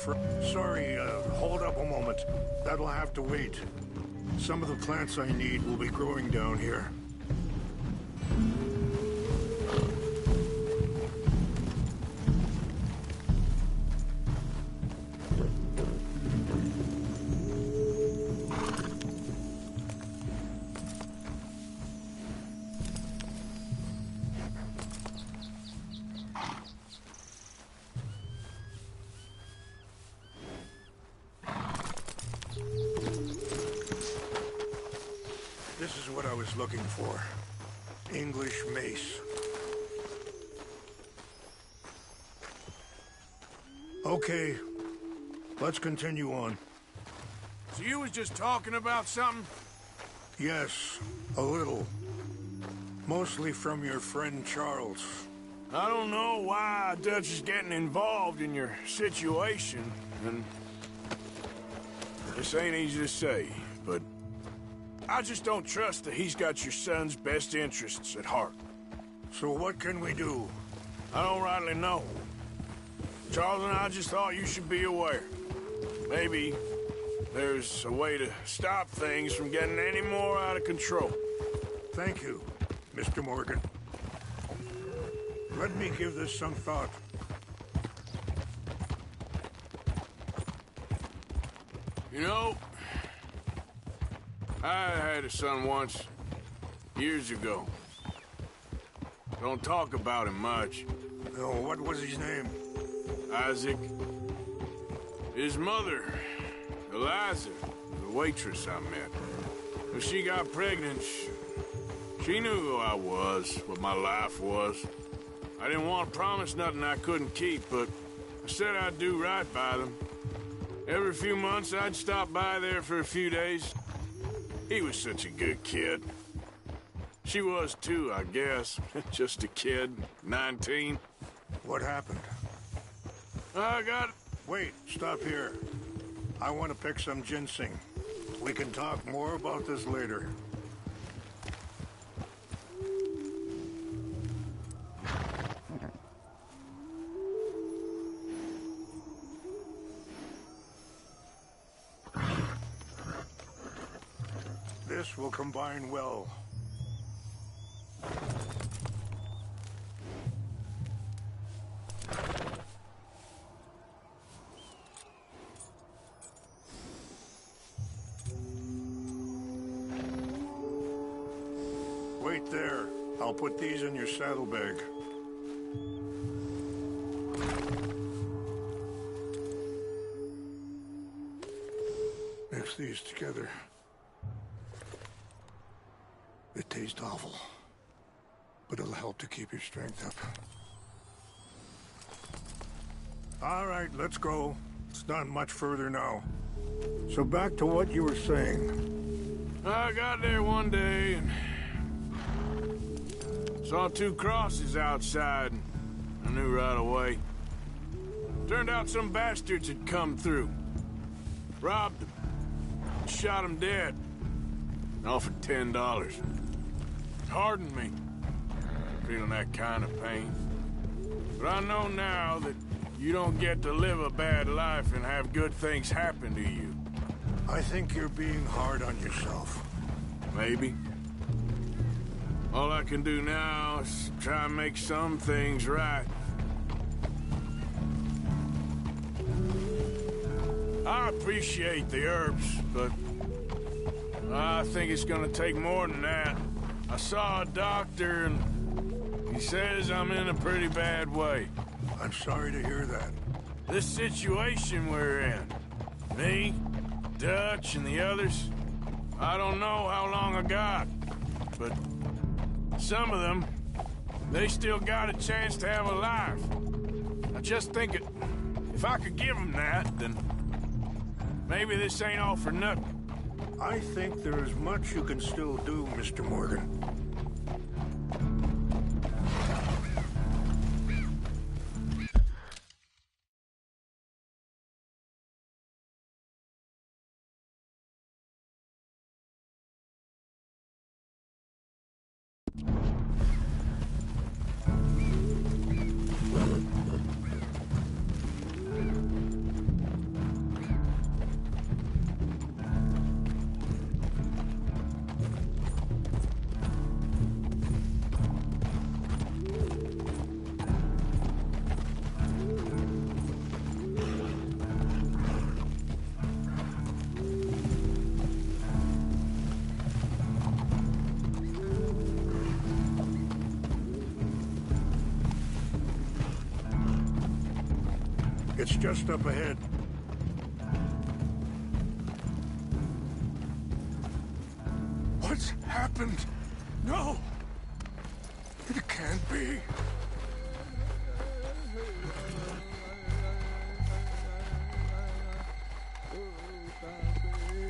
[SPEAKER 14] Sorry, hold up a moment. That'll have to wait. Some of the plants I need will be growing down here. This is what I was looking for. English mace. Okay, let's continue on.
[SPEAKER 2] So you was just talking about something?
[SPEAKER 14] Yes, a little. Mostly from your friend Charles.
[SPEAKER 2] I don't know why Dutch is getting involved in your situation, and this ain't easy to say, but I just don't trust that he's got your son's best interests at heart.
[SPEAKER 14] So what can we do?
[SPEAKER 2] I don't rightly know. Charles and I just thought you should be aware. Maybe there's a way to stop things from getting any more out of control.
[SPEAKER 14] Thank you, Mr. Morgan. Let me give this some thought.
[SPEAKER 2] You know, I had a son once, years ago. Don't talk about him much.
[SPEAKER 14] Oh, what was his name?
[SPEAKER 2] Isaac. His mother, Eliza, the waitress I met. When she got pregnant, she knew who I was, what my life was. I didn't want to promise nothing I couldn't keep, but I said I'd do right by them. Every few months, I'd stop by there for a few days. He was such a good kid. She was too, I guess. Just a kid, 19.
[SPEAKER 14] What happened?
[SPEAKER 2] I got...
[SPEAKER 14] Wait, stop here. I want to pick some ginseng. We can talk more about this later. This will combine well. Wait there. I'll put these in your saddlebag. Mix these together. It tastes awful, but it'll help to keep your strength up. All right, let's go. It's not much further now. So back to what you were saying.
[SPEAKER 2] I got there one day and saw two crosses outside. I knew right away. Turned out some bastards had come through. Robbed them. Shot them dead. Offered $10. Hardened me. Feeling that kind of pain. But I know now that you don't get to live a bad life and have good things happen to you.
[SPEAKER 14] I think you're being hard on yourself.
[SPEAKER 2] Maybe. All I can do now is try and make some things right. I appreciate the herbs, but I think it's gonna take more than that. I saw a doctor and he says I'm in a pretty bad way.
[SPEAKER 14] I'm sorry to hear that.
[SPEAKER 2] This situation we're in, me, Dutch, and the others, I don't know how long I got, but some of them, they still got a chance to have a life. I just think if I could give them that, then maybe this ain't all for nothing.
[SPEAKER 14] I think there is much you can still do, Mr. Morgan. It's just up ahead.
[SPEAKER 2] What's happened? No! It can't be.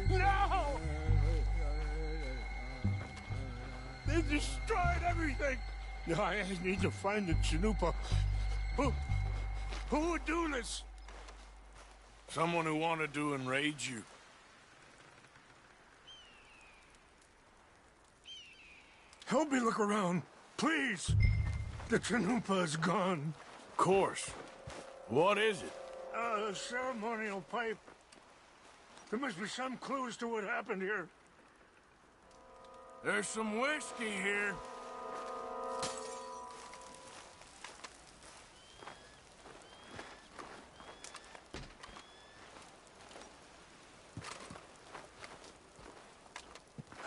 [SPEAKER 14] No! They destroyed everything! I need to find the Chanupa. Who would do this?
[SPEAKER 2] Someone who wanted to enrage you.
[SPEAKER 14] Help me look around, please. The Chanupa is gone.
[SPEAKER 2] Of course. What is it?
[SPEAKER 14] A ceremonial pipe. There must be some clues to what happened here.
[SPEAKER 2] There's some whiskey here.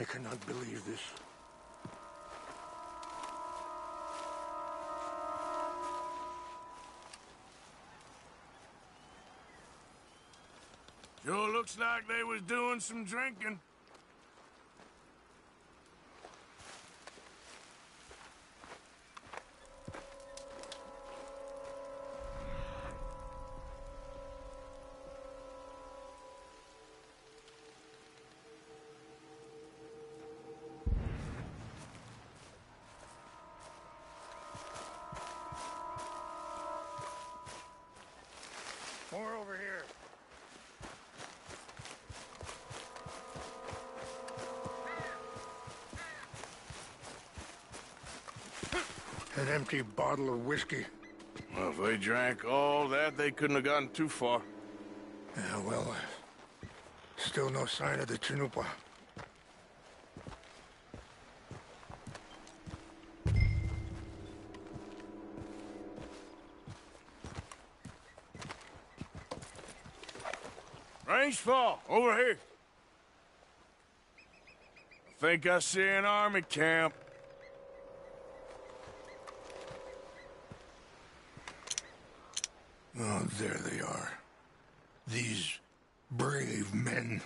[SPEAKER 14] I cannot believe this.
[SPEAKER 2] Sure looks like they was doing some drinking.
[SPEAKER 14] More over here. An empty bottle of whiskey.
[SPEAKER 2] Well, if they drank all that, they couldn't have gotten too far.
[SPEAKER 14] Yeah, well, still no sign of the Chanupa.
[SPEAKER 2] Range fall, over here. I think I see an army camp.
[SPEAKER 14] Oh, there they are. These brave men.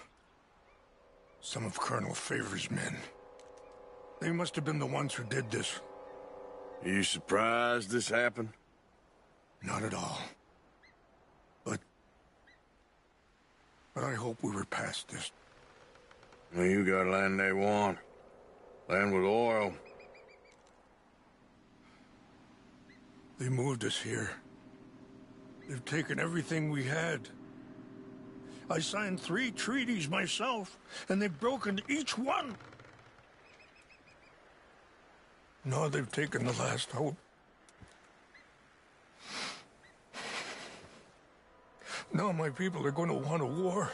[SPEAKER 14] Some of Colonel Favor's men. They must have been the ones who did this.
[SPEAKER 2] Are you surprised this happened?
[SPEAKER 14] Not at all. But I hope we were past this.
[SPEAKER 2] Well, you got land they want. Land with oil.
[SPEAKER 14] They moved us here. They've taken everything we had. I signed 3 treaties myself, and they've broken each one. Now they've taken the last hope. Now my people are going to want a war.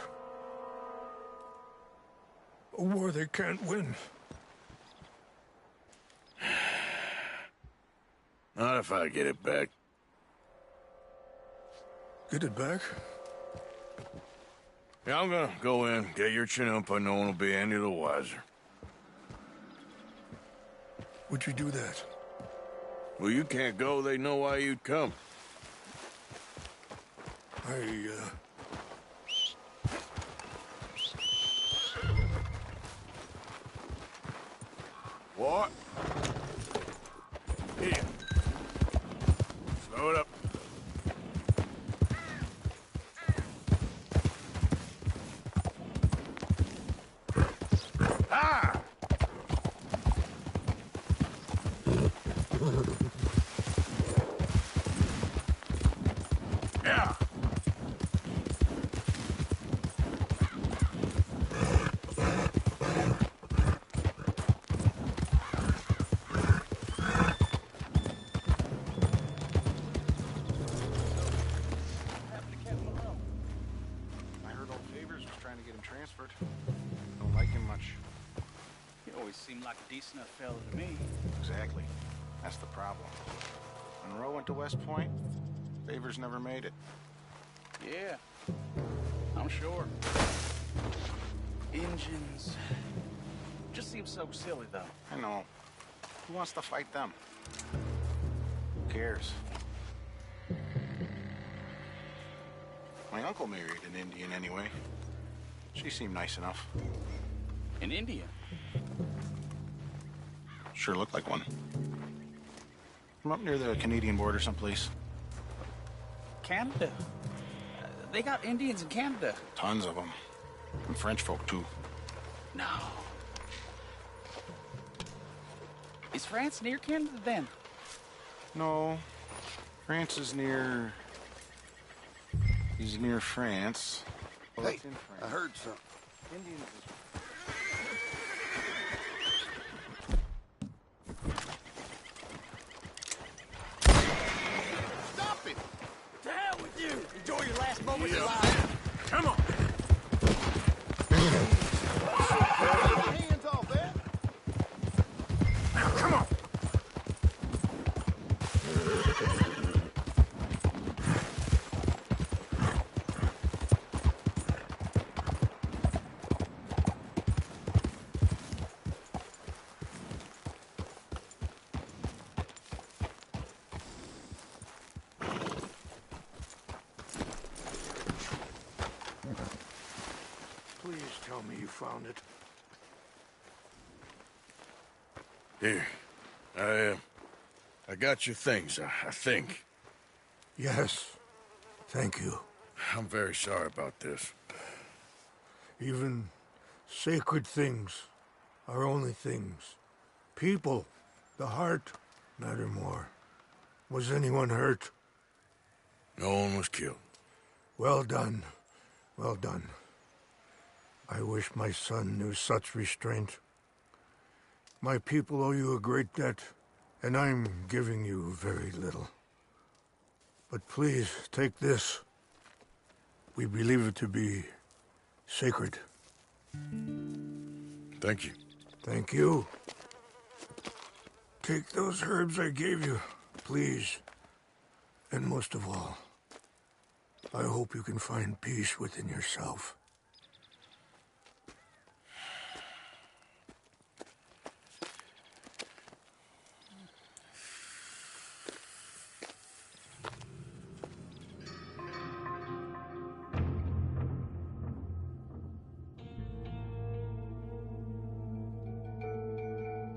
[SPEAKER 14] A war they can't win.
[SPEAKER 2] Not if I get it back.
[SPEAKER 14] Get it back?
[SPEAKER 2] Yeah, I'm gonna go in, get your Chanupa, no one will be any the wiser.
[SPEAKER 14] Would you do that?
[SPEAKER 2] Well, you can't go, they know why you'd come. What? Here. Slow it up. Ah! Yeah.
[SPEAKER 16] Transferred. Don't like him much.
[SPEAKER 17] He always seemed like a decent enough fellow to me.
[SPEAKER 16] Exactly. That's the problem. Monroe went to West Point. Favors never made it.
[SPEAKER 17] Yeah, I'm sure. Engines. Just seems so silly, though.
[SPEAKER 16] I know. Who wants to fight them? Who cares? My uncle married an Indian anyway. She seemed nice enough.
[SPEAKER 17] An Indian?
[SPEAKER 16] Sure looked like one. From up near the Canadian border someplace.
[SPEAKER 17] Canada? They got Indians in Canada.
[SPEAKER 16] Tons of them. And French folk, too.
[SPEAKER 17] No. Is France near Canada, then?
[SPEAKER 16] No. France is near... He's near France. Well,
[SPEAKER 14] Hey,
[SPEAKER 16] it's in France.
[SPEAKER 14] I heard something.
[SPEAKER 16] Indians is...
[SPEAKER 11] Stop it!
[SPEAKER 7] To hell with you! Enjoy your last moments
[SPEAKER 11] Yeah.
[SPEAKER 7] alive!
[SPEAKER 2] Come on!
[SPEAKER 11] Get my hands off that!
[SPEAKER 2] Now, come on!
[SPEAKER 14] Please tell me you found it.
[SPEAKER 2] Here. I got your things, I think.
[SPEAKER 14] Yes. Thank you.
[SPEAKER 2] I'm very sorry about this.
[SPEAKER 14] Even sacred things are only things. People, the heart, matter more. Was anyone hurt?
[SPEAKER 2] No one was killed.
[SPEAKER 14] Well done. Well done. I wish my son knew such restraint. My people owe you a great debt, and I'm giving you very little. But please, take this. We believe it to be sacred.
[SPEAKER 2] Thank you.
[SPEAKER 14] Thank you. Take those herbs I gave you, please. And most of all, I hope you can find peace within yourself.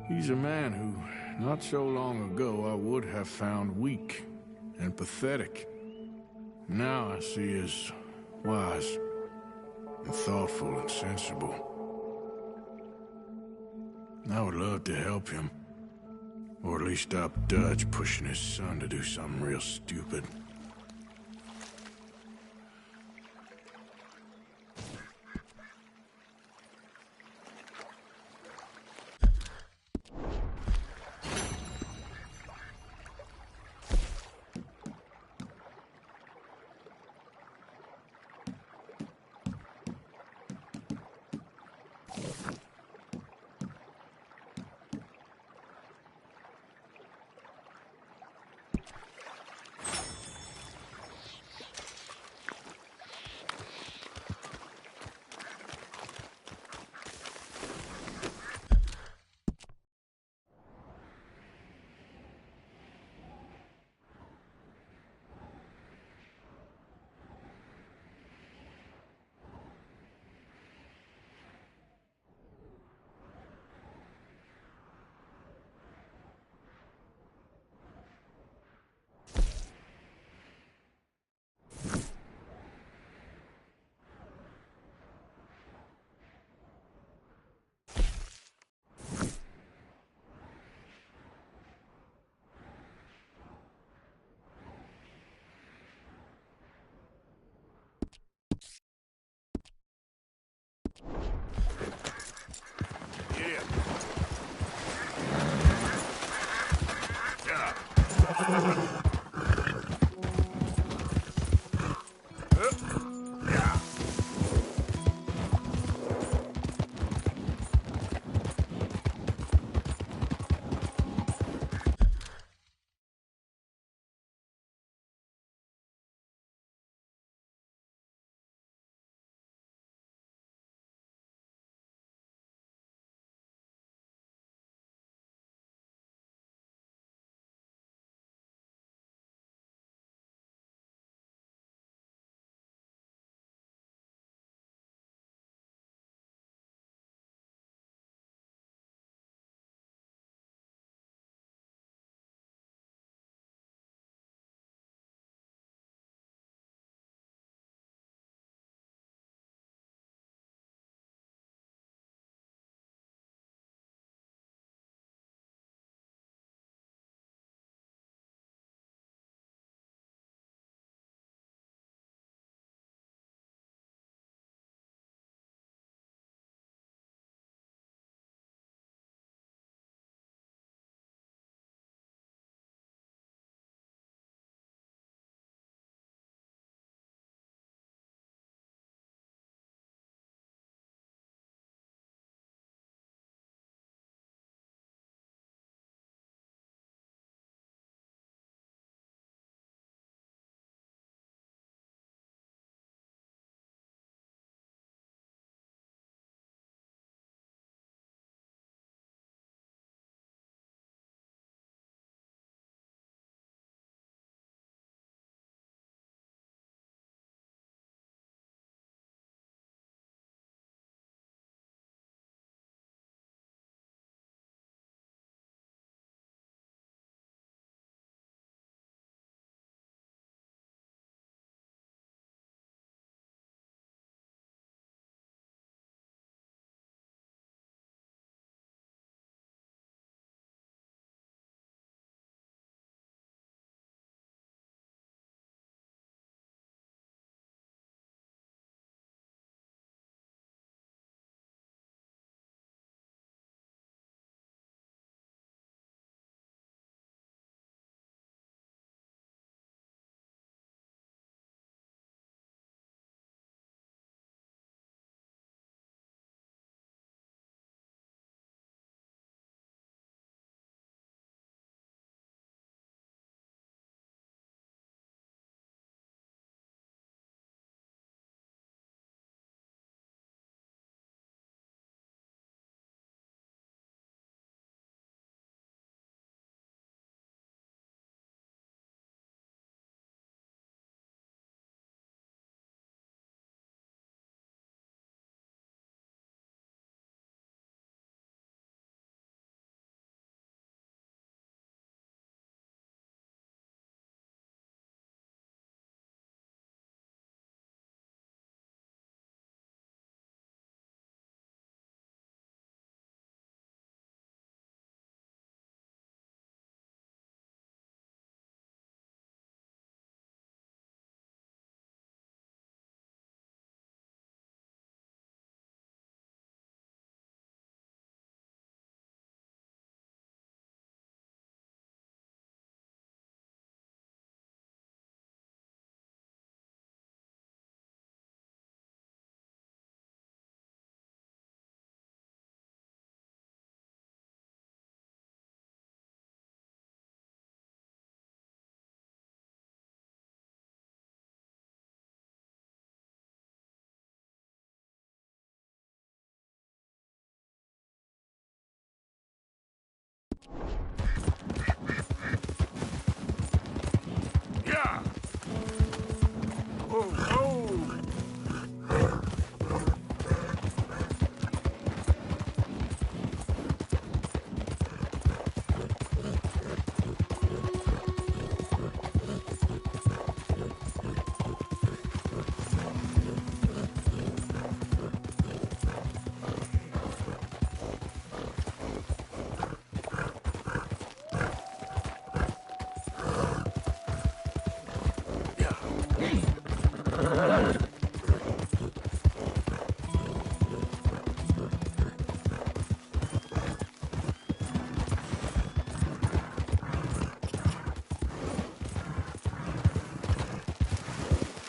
[SPEAKER 2] He's a man who, not so long ago, I would have found weak and pathetic. Now I see as wise and thoughtful and sensible. I would love to help him. Or at least stop Dutch pushing his son to do something real stupid.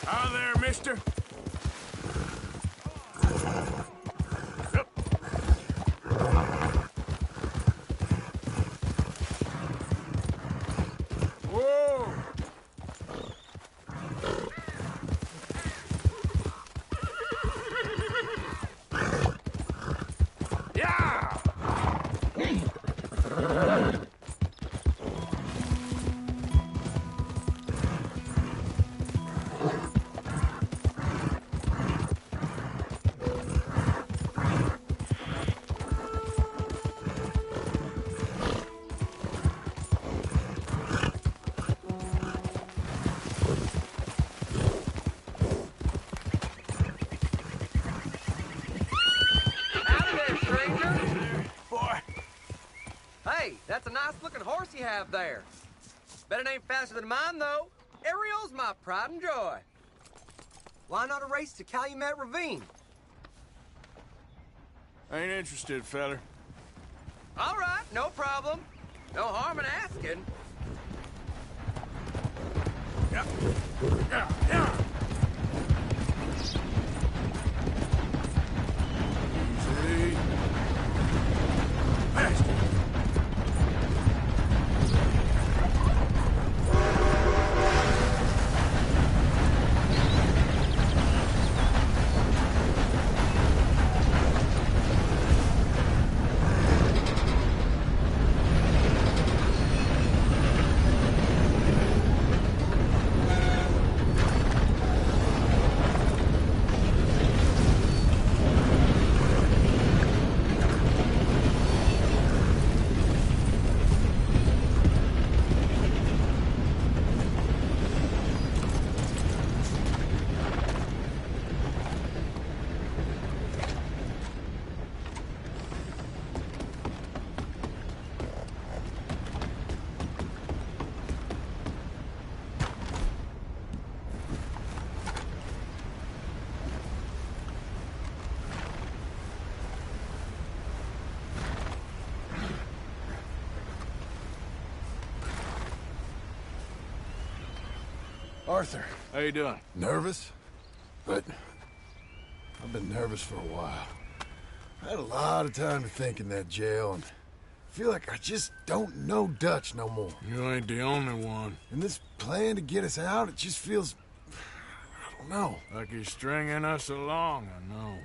[SPEAKER 2] Hi there, mister. Whoa! Yeah!
[SPEAKER 18] Howdy there, stranger. Boy. Hey, that's a nice-looking horse you have there. Bet it ain't faster than mine, though. Ariel's my pride and joy. Why not a race to Calumet Ravine?
[SPEAKER 2] Ain't interested, feller.
[SPEAKER 18] All right, no problem. No harm in asking.
[SPEAKER 2] Easy. Faster.
[SPEAKER 19] Arthur.
[SPEAKER 2] How you doing?
[SPEAKER 19] Nervous? But I've been nervous for a while. I had a lot of time to think in that jail, and I feel like I just don't know Dutch no more.
[SPEAKER 2] You ain't the only one.
[SPEAKER 19] And this plan to get us out, it just feels... I don't know.
[SPEAKER 2] Like he's stringing us along, I know.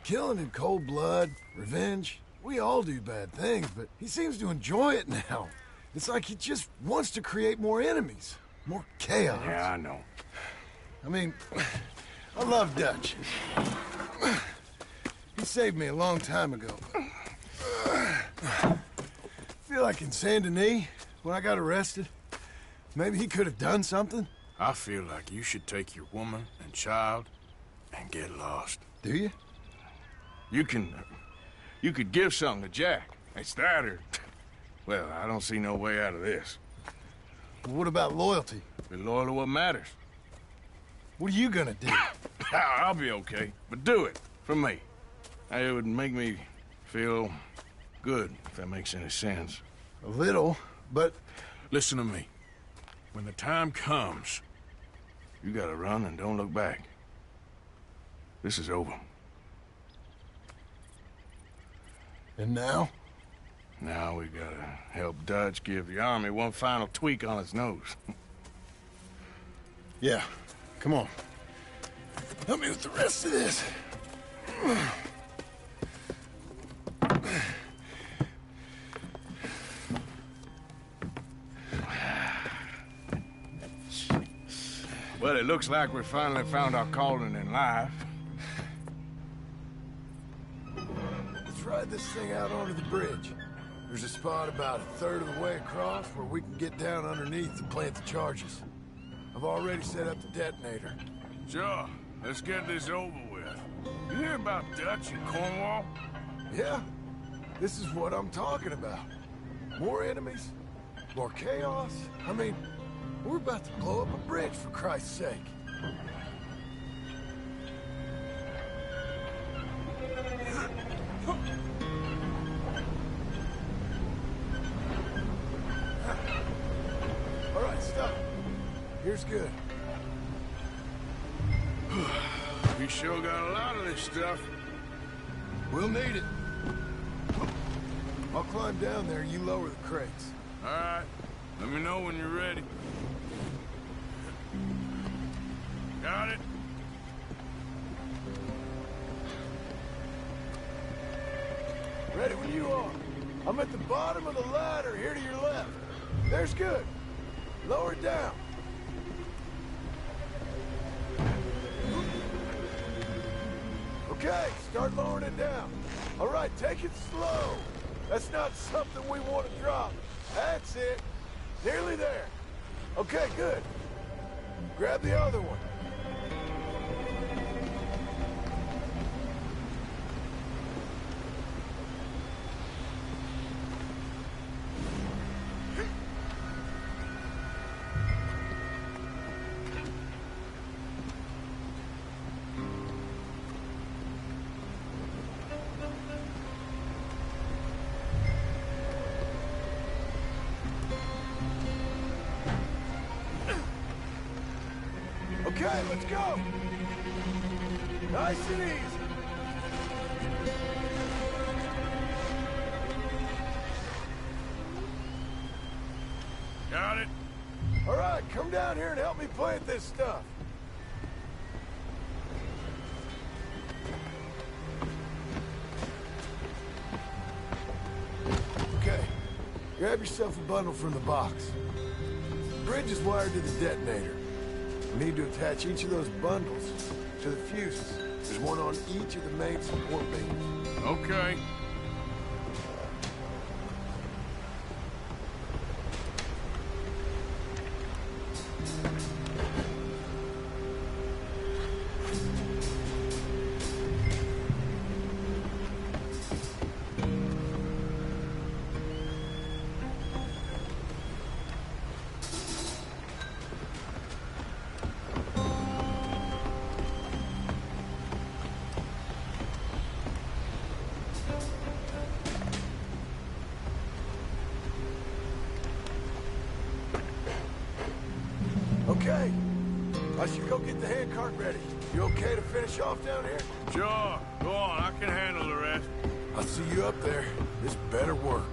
[SPEAKER 19] Killing in cold blood, revenge, we all do bad things, but he seems to enjoy it now. It's like he just wants to create more enemies, more chaos.
[SPEAKER 2] Yeah, I know.
[SPEAKER 19] I mean, I love Dutch. He saved me a long time ago. I feel like in Saint Denis, when I got arrested, maybe he could have done something.
[SPEAKER 2] I feel like you should take your woman and child and get lost.
[SPEAKER 19] Do you?
[SPEAKER 2] You could give something to Jack. It's that or... Well, I don't see no way out of this.
[SPEAKER 19] What about loyalty?
[SPEAKER 2] Be loyal to what matters.
[SPEAKER 19] What are you gonna do?
[SPEAKER 2] I'll be okay, but do it for me. It would make me feel good, if that makes any sense.
[SPEAKER 19] A little, but...
[SPEAKER 2] Listen to me. When the time comes, you gotta run and don't look back. This is over.
[SPEAKER 19] And now?
[SPEAKER 2] Now we gotta help Dutch give the army one final tweak on its nose.
[SPEAKER 19] Yeah, come on. Help me with the rest of this.
[SPEAKER 2] Well, it looks like we finally found our calling in life.
[SPEAKER 19] Let's ride this thing out onto the bridge. There's a spot about a third of the way across where we can get down underneath and plant the charges. I've already set up the detonator.
[SPEAKER 2] Sure. Let's get this over with. You hear about Dutch and Cornwall?
[SPEAKER 19] Yeah, this is what I'm talking about. More enemies, more chaos. I mean, we're about to blow up a bridge, for Christ's sake. All right, stop. Here's good.
[SPEAKER 2] We sure got a lot of this stuff.
[SPEAKER 19] We'll need it. I'll climb down there, you lower the crates.
[SPEAKER 2] All right. Let me know when you're ready. Got it?
[SPEAKER 19] Ready when you are. I'm at the bottom of the ladder, here to your left. There's good. Lower it down. Okay, start lowering it down. All right, take it slow. That's not something we want to drop. That's it. Nearly there. Okay, good. Grab the other one. Okay, let's go. Nice and easy.
[SPEAKER 2] Got it?
[SPEAKER 19] All right, come down here and help me plant this stuff. Okay, grab yourself a bundle from the box. The bridge is wired to the detonator. We need to attach each of those bundles to the fuses. There's one on each of the main support beams.
[SPEAKER 2] Okay.
[SPEAKER 19] Okay. I should go get the handcart ready. You okay to finish off down here?
[SPEAKER 2] Sure. Go on, I can handle the rest.
[SPEAKER 19] I'll see you up there. This better work.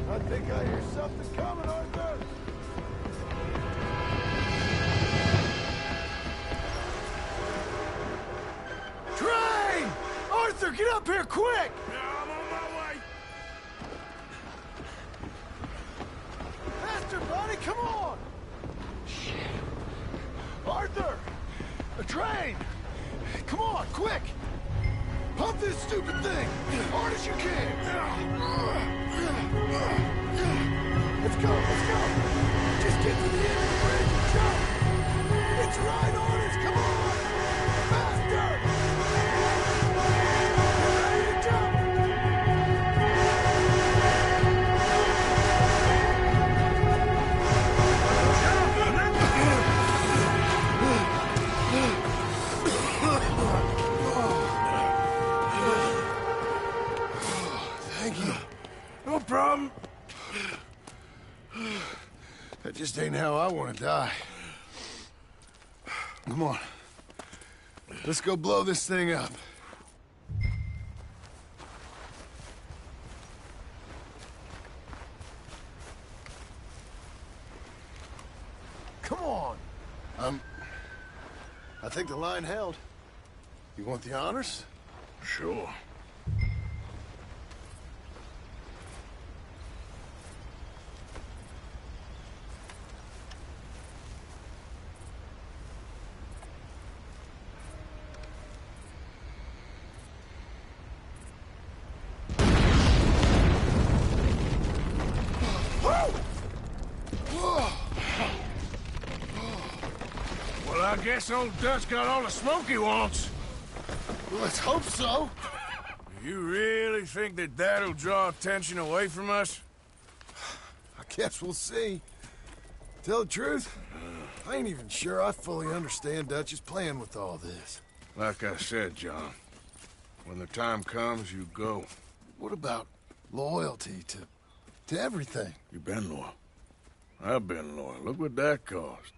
[SPEAKER 19] I think I hear something coming, Arthur! Train! Arthur, get up here, quick!
[SPEAKER 2] I'm on my way.
[SPEAKER 19] Faster, buddy, come on! Arthur! A train! Come on, quick! Pump this stupid thing! As hard as you can! Let's go, let's go! Just get to the end of the bridge and jump! It's right on us, come on! Faster! Get ready to jump!
[SPEAKER 2] Thank you. No problem.
[SPEAKER 19] ain't how I want to die. Come on. Let's go blow this thing up. Come on. I think the line held. You want the honors?
[SPEAKER 2] Sure. I guess old Dutch got all the smoke he wants.
[SPEAKER 19] Well, let's hope so.
[SPEAKER 2] You really think that that'll draw attention away from us?
[SPEAKER 19] I guess we'll see. Tell the truth, I ain't even sure I fully understand Dutch's plan with all this.
[SPEAKER 2] Like I said, John, when the time comes, you go.
[SPEAKER 19] What about loyalty to everything?
[SPEAKER 2] You've been loyal. I've been loyal. Look what that cost.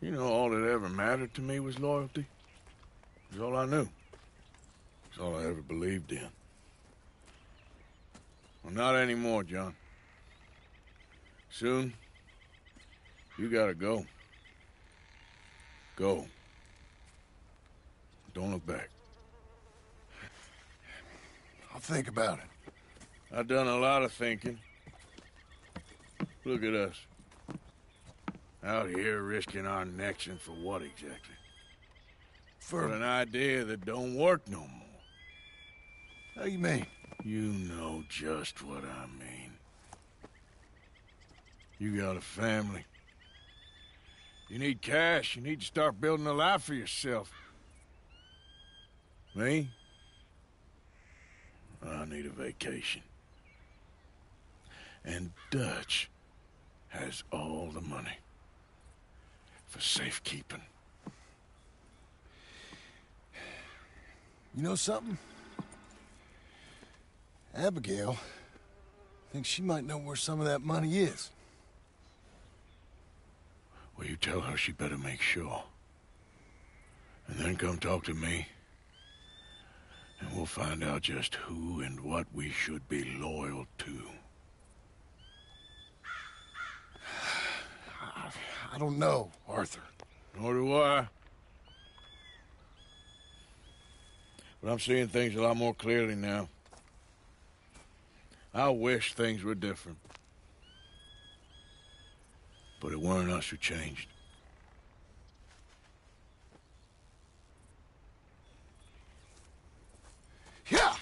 [SPEAKER 2] You know, all that ever mattered to me was loyalty. It was all I knew. It was all I ever believed in. Well, not anymore, John. Soon, you gotta go. Go. Don't look back.
[SPEAKER 19] I'll think about it.
[SPEAKER 2] I've done a lot of thinking. Look at us. Out here risking our necks, and for what exactly? For an idea that don't work no more.
[SPEAKER 19] How you mean?
[SPEAKER 2] You know just what I mean. You got a family. You need cash. You need to start building a life for yourself. Me? I need a vacation. And Dutch has all the money. For safekeeping.
[SPEAKER 19] You know something? Abigail thinks she might know where some of that money is.
[SPEAKER 2] Well, you tell her she better make sure. And then come talk to me. And we'll find out just who and what we should be loyal to.
[SPEAKER 19] I don't know, Arthur.
[SPEAKER 2] Nor do I. But I'm seeing things a lot more clearly now. I wish things were different. But it weren't us who changed.
[SPEAKER 19] Yeah!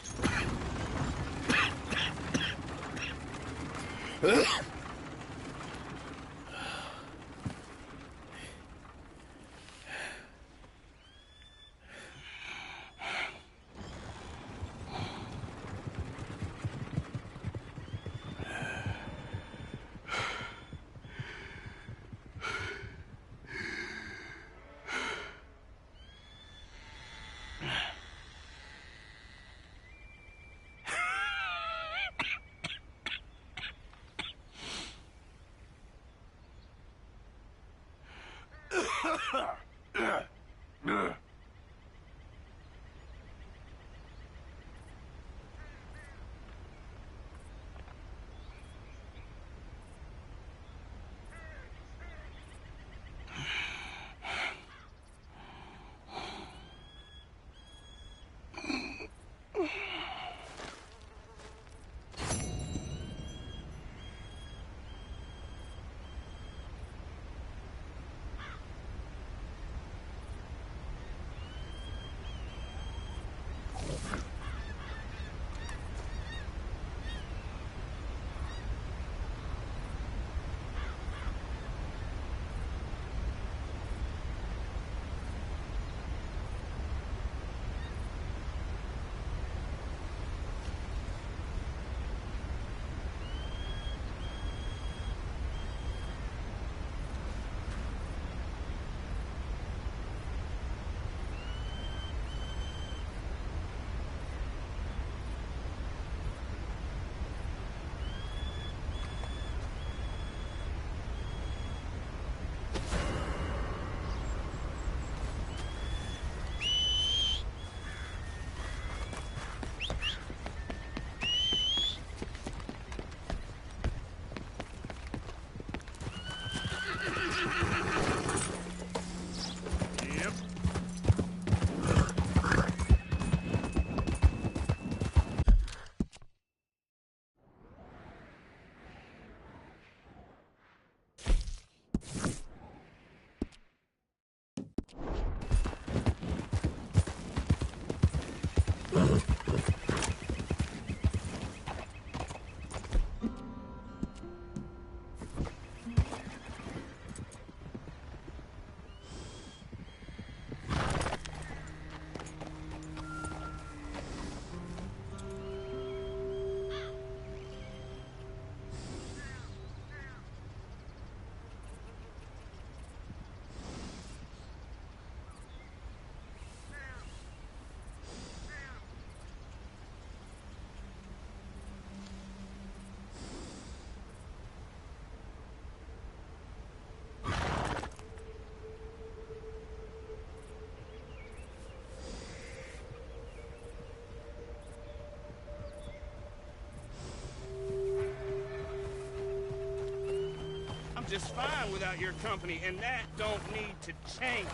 [SPEAKER 12] just fine without your company, and that don't need to change.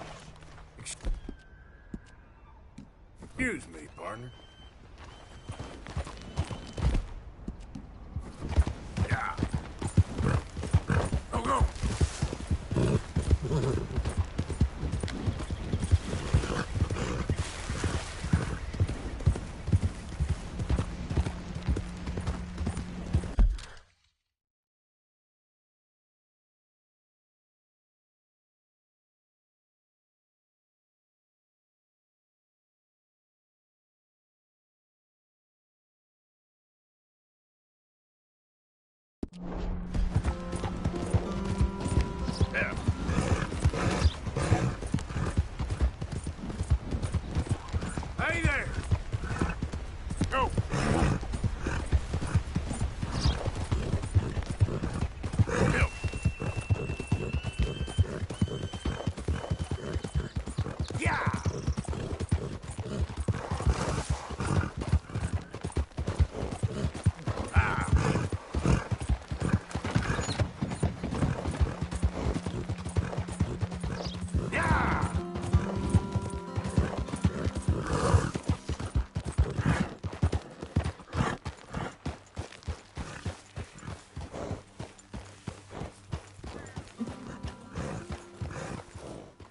[SPEAKER 2] Excuse me, partner. Yeah. Go, go. Yeah. Hey there! Go! Bill. Yeah!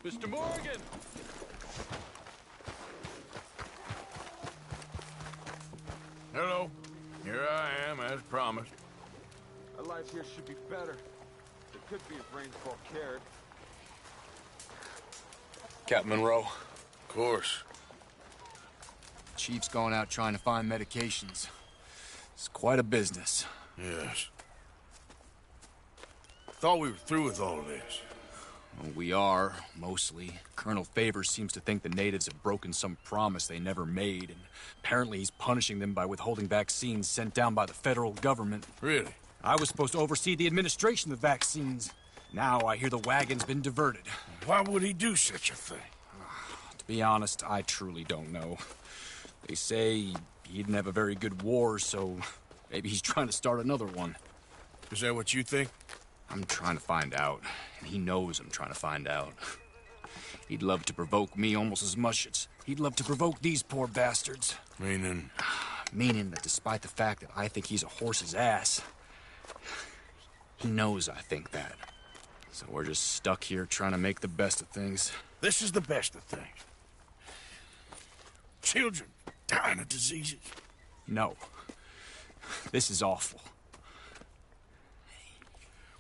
[SPEAKER 15] Mr. Morgan!
[SPEAKER 2] Hello. Here I am, as promised.
[SPEAKER 20] Our life here should be better. It could be if rainfall cared.
[SPEAKER 15] Captain Monroe.
[SPEAKER 2] Of course.
[SPEAKER 15] Chief's gone out trying to find medications. It's quite a business.
[SPEAKER 2] Yes. Thought we were through with all of this.
[SPEAKER 15] Well, we are, mostly. Colonel Favors seems to think the natives have broken some promise they never made, and apparently he's punishing them by withholding vaccines sent down by the federal government.
[SPEAKER 2] Really?
[SPEAKER 15] I was supposed to oversee the administration of vaccines. Now I hear the wagon's been diverted.
[SPEAKER 2] Why would he do such a thing?
[SPEAKER 15] To be honest, I truly don't know. They say he didn't have a very good war, so maybe he's trying to start another one.
[SPEAKER 2] Is that what you think?
[SPEAKER 15] I'm trying to find out, and he knows I'm trying to find out. He'd love to provoke me almost as much as he'd love to provoke these poor bastards.
[SPEAKER 2] Meaning?
[SPEAKER 15] Meaning that despite the fact that I think he's a horse's ass, he knows I think that. So we're just stuck here trying to make the best of things.
[SPEAKER 2] This is the best of things. Children dying of diseases.
[SPEAKER 15] No. This is awful.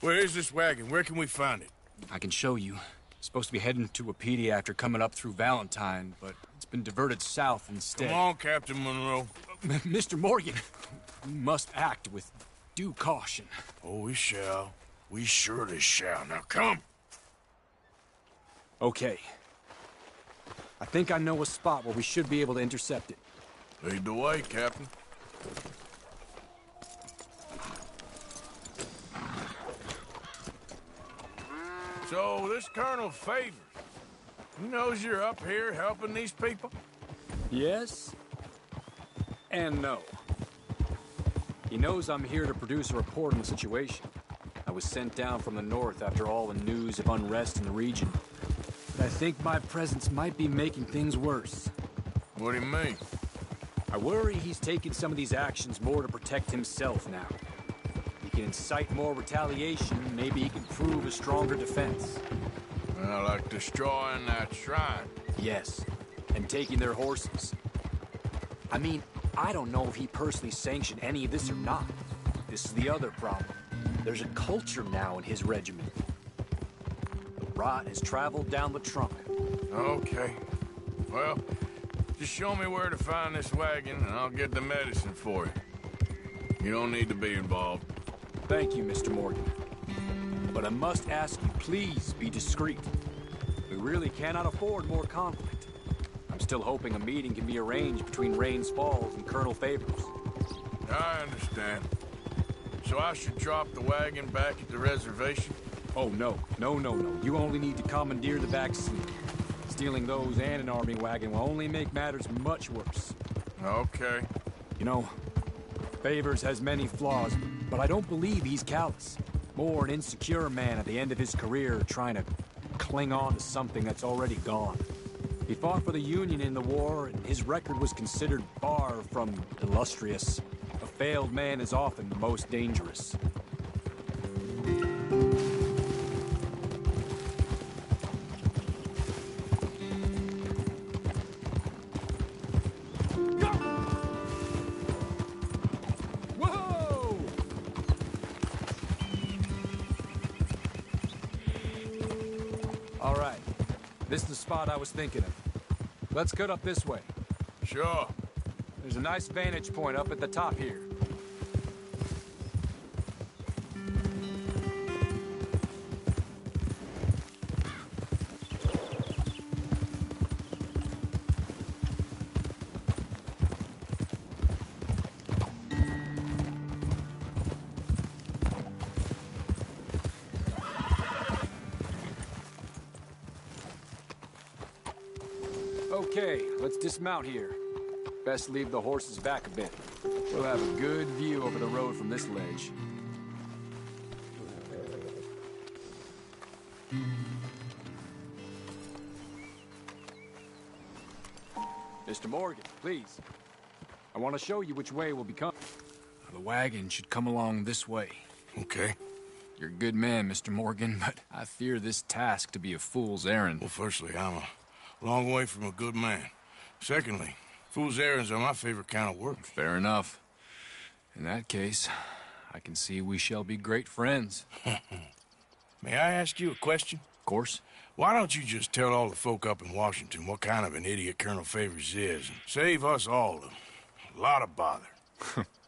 [SPEAKER 2] Where is this wagon? Where can we find it?
[SPEAKER 15] I can show you. It's supposed to be heading to a PD after coming up through Valentine, but it's been diverted south instead.
[SPEAKER 2] Come on, Captain Monroe.
[SPEAKER 15] Mr. Morgan, we must act with due caution.
[SPEAKER 2] Oh, we shall. We surely shall. Now come.
[SPEAKER 15] Okay. I think I know a spot where we should be able to intercept it.
[SPEAKER 2] Lead the way, Captain. So, this Colonel Favors, he knows you're up here helping these people?
[SPEAKER 15] Yes. And no. He knows I'm here to produce a report on the situation. I was sent down from the north after all the news of unrest in the region. But I think my presence might be making things worse.
[SPEAKER 2] What do you mean?
[SPEAKER 15] I worry he's taking some of these actions more to protect himself now. He can incite more retaliation, maybe he can prove a stronger defense.
[SPEAKER 2] Well, like destroying that shrine.
[SPEAKER 15] Yes, and taking their horses. I mean, I don't know if he personally sanctioned any of this or not. This is the other problem. There's a culture now in his regiment. The rot has traveled down the trunk.
[SPEAKER 2] Okay. Well, just show me where to find this wagon, and I'll get the medicine for you. You don't need to be involved.
[SPEAKER 15] Thank you, Mr. Morgan. But I must ask you, please be discreet. We really cannot afford more conflict. I'm still hoping a meeting can be arranged between Rains Falls and Colonel Favors.
[SPEAKER 2] I understand. So I should drop the wagon back at the reservation?
[SPEAKER 15] Oh, no. No. You only need to commandeer the vaccine. Stealing those and an army wagon will only make matters much worse.
[SPEAKER 2] Okay.
[SPEAKER 15] You know, Favors has many flaws, but I don't believe he's callous. More an insecure man at the end of his career trying to cling on to something that's already gone. He fought for the Union in the war, and his record was considered far from illustrious. A failed man is often the most dangerous. This is the spot I was thinking of. Let's cut up this way.
[SPEAKER 2] Sure.
[SPEAKER 15] There's a nice vantage point up at the top here. Okay, let's dismount here. Best leave the horses back a bit. We'll have a good view over the road from this ledge. Mr. Morgan, please. I want to show you which way we'll be coming. The wagon should come along this way.
[SPEAKER 2] Okay.
[SPEAKER 15] You're a good man, Mr. Morgan, but I fear this task to be a fool's errand.
[SPEAKER 2] Well, firstly, I'm a long way from a good man. Secondly, fool's errands are my favorite kind of work.
[SPEAKER 15] Fair enough. In that case, I can see we shall be great friends.
[SPEAKER 2] May I ask you a question?
[SPEAKER 15] Of course.
[SPEAKER 2] Why don't you just tell all the folk up in Washington what kind of an idiot Colonel Favors is, and save us all a lot of bother?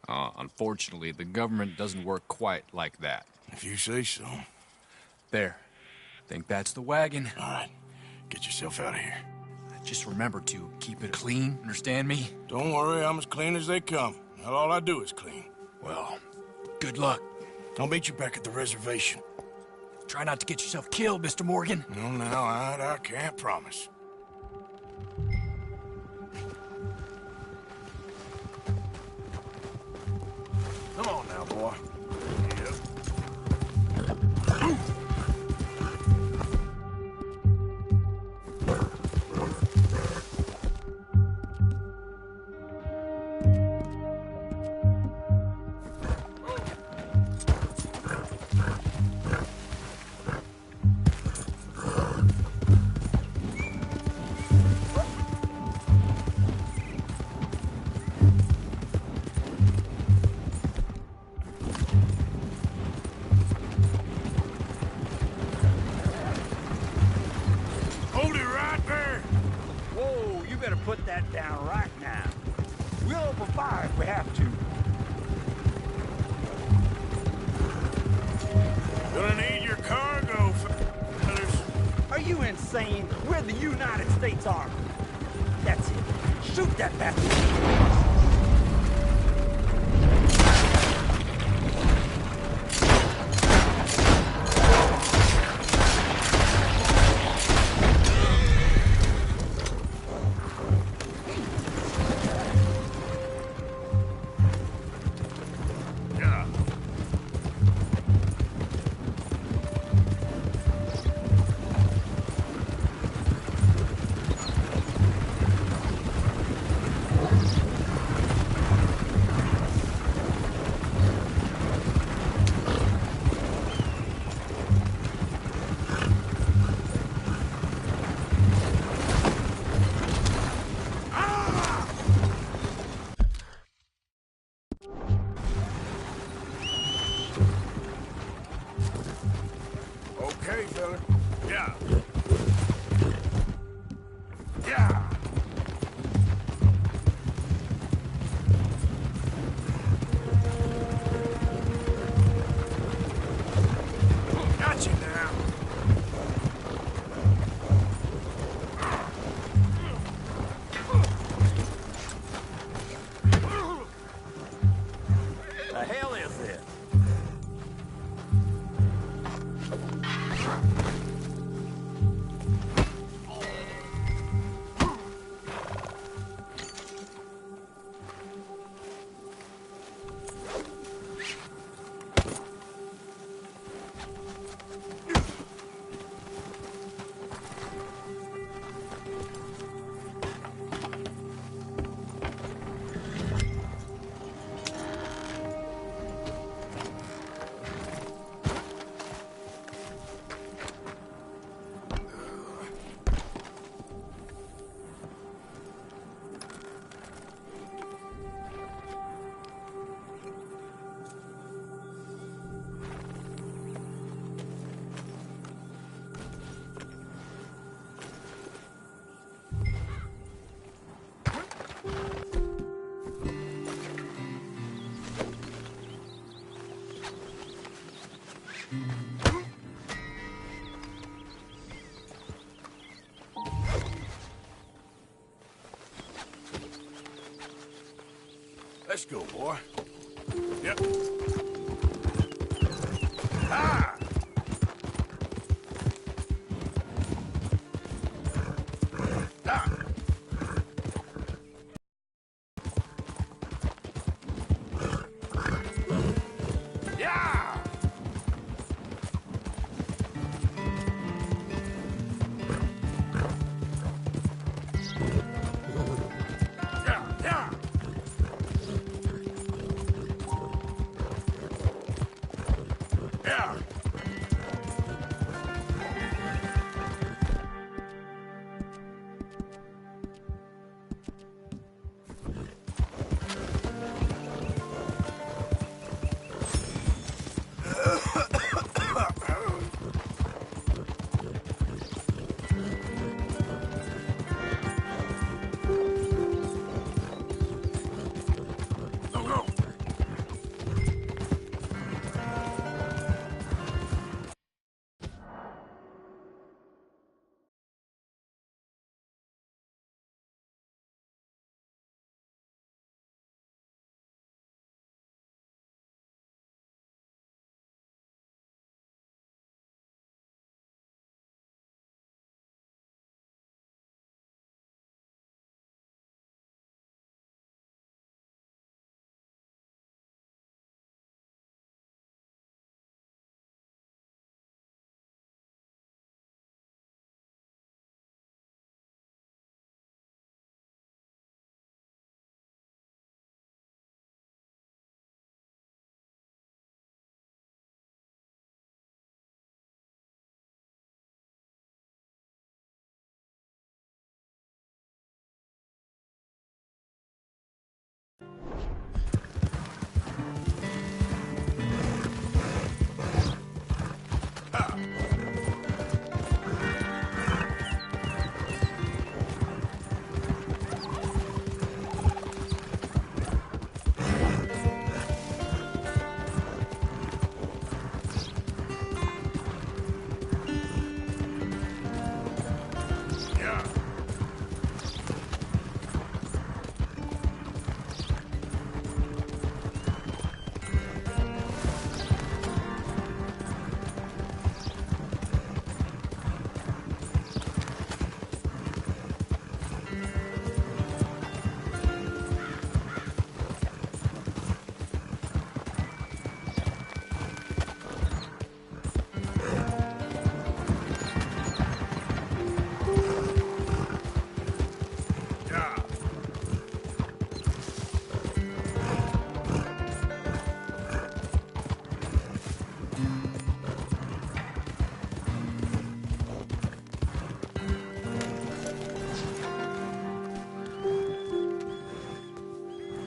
[SPEAKER 15] Unfortunately, the government doesn't work quite like that.
[SPEAKER 2] If you say so.
[SPEAKER 15] There. Think that's the wagon.
[SPEAKER 2] All right. Get yourself out of here.
[SPEAKER 15] Just remember to keep it clean, understand me?
[SPEAKER 2] Don't worry, I'm as clean as they come. Not all I do is clean.
[SPEAKER 15] Well, good luck.
[SPEAKER 2] I'll meet you back at the reservation.
[SPEAKER 15] Try not to get yourself killed, Mr. Morgan.
[SPEAKER 2] No, now, I can't promise. Come on now, boy. Yep.
[SPEAKER 10] Put that down right now. We'll open fire if we have to.
[SPEAKER 2] Gonna need your cargo, fellas.
[SPEAKER 10] Are you insane? We're the United States Army. That's it. Shoot that bastard.
[SPEAKER 2] Let's go, boy. Yep. Ah! Ah! Yeah! Yeah! Yeah! Go, go! Yeah! Yeah!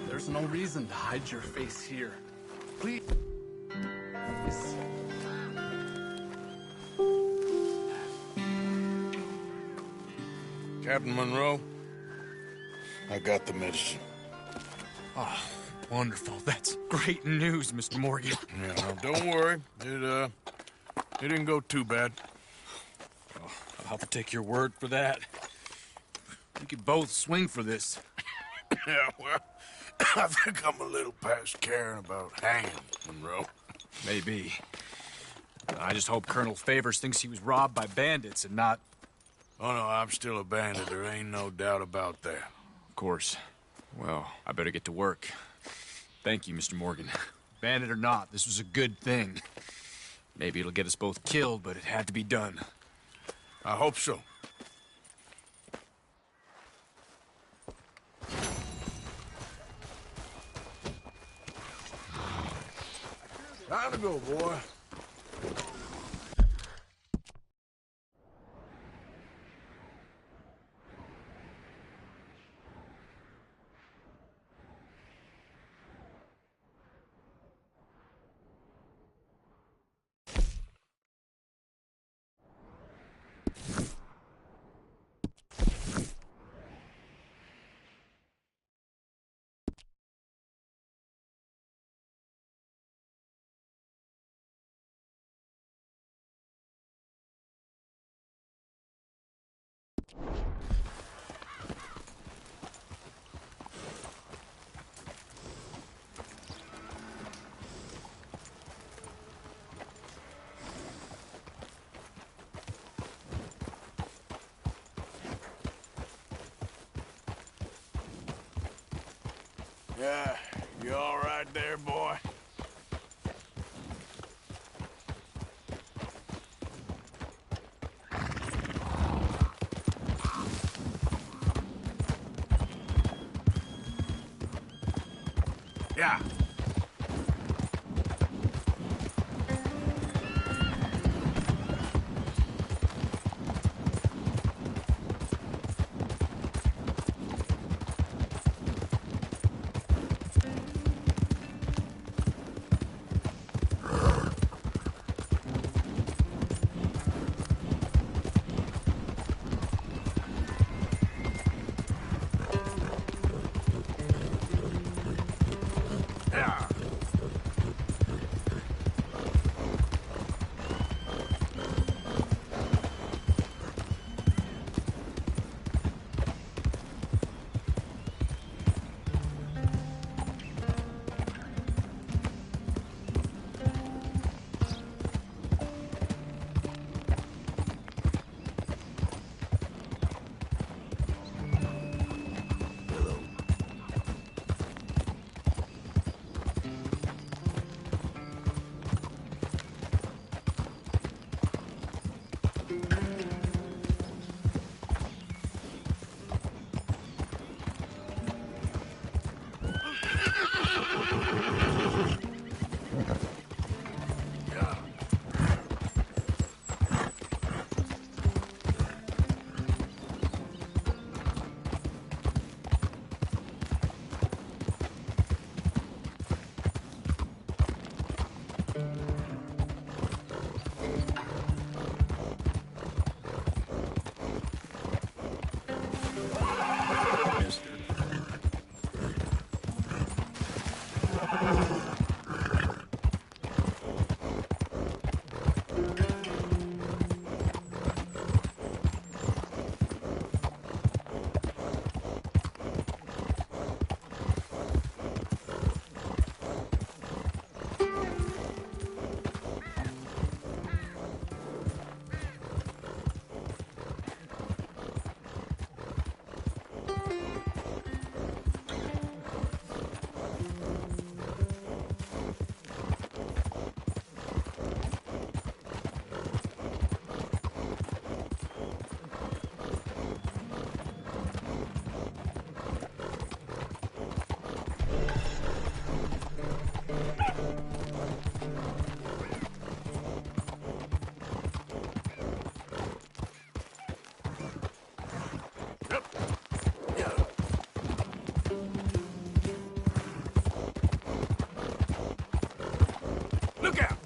[SPEAKER 13] There's no reason to hide your face here. Please.
[SPEAKER 2] Captain Monroe, I got the medicine.
[SPEAKER 15] Oh, wonderful. That's great news, Mr. Morgan.
[SPEAKER 2] Yeah, now, don't worry. It didn't go too bad.
[SPEAKER 15] Oh, I'll have to take your word for that. We could both swing for this.
[SPEAKER 2] Yeah, well, I think I'm a little past caring about hanging, Monroe.
[SPEAKER 15] Maybe. I just hope Colonel Favors thinks he was robbed by bandits and not...
[SPEAKER 2] Oh, no, I'm still a bandit. There ain't no doubt about that.
[SPEAKER 15] Of course. Well, I better get to work. Thank you, Mr. Morgan. Bandit or not, this was a good thing. Maybe it'll get us both killed, but it had to be done.
[SPEAKER 2] I hope so. Time to go, boy. Yeah, you all right there, boy? Yeah. Look out!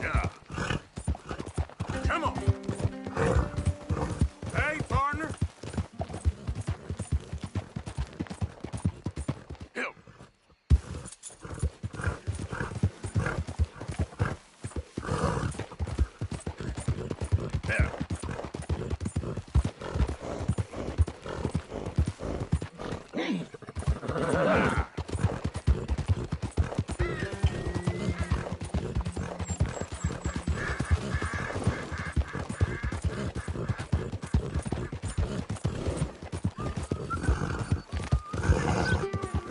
[SPEAKER 2] Yeah. Come on. Hey, partner. Help. There.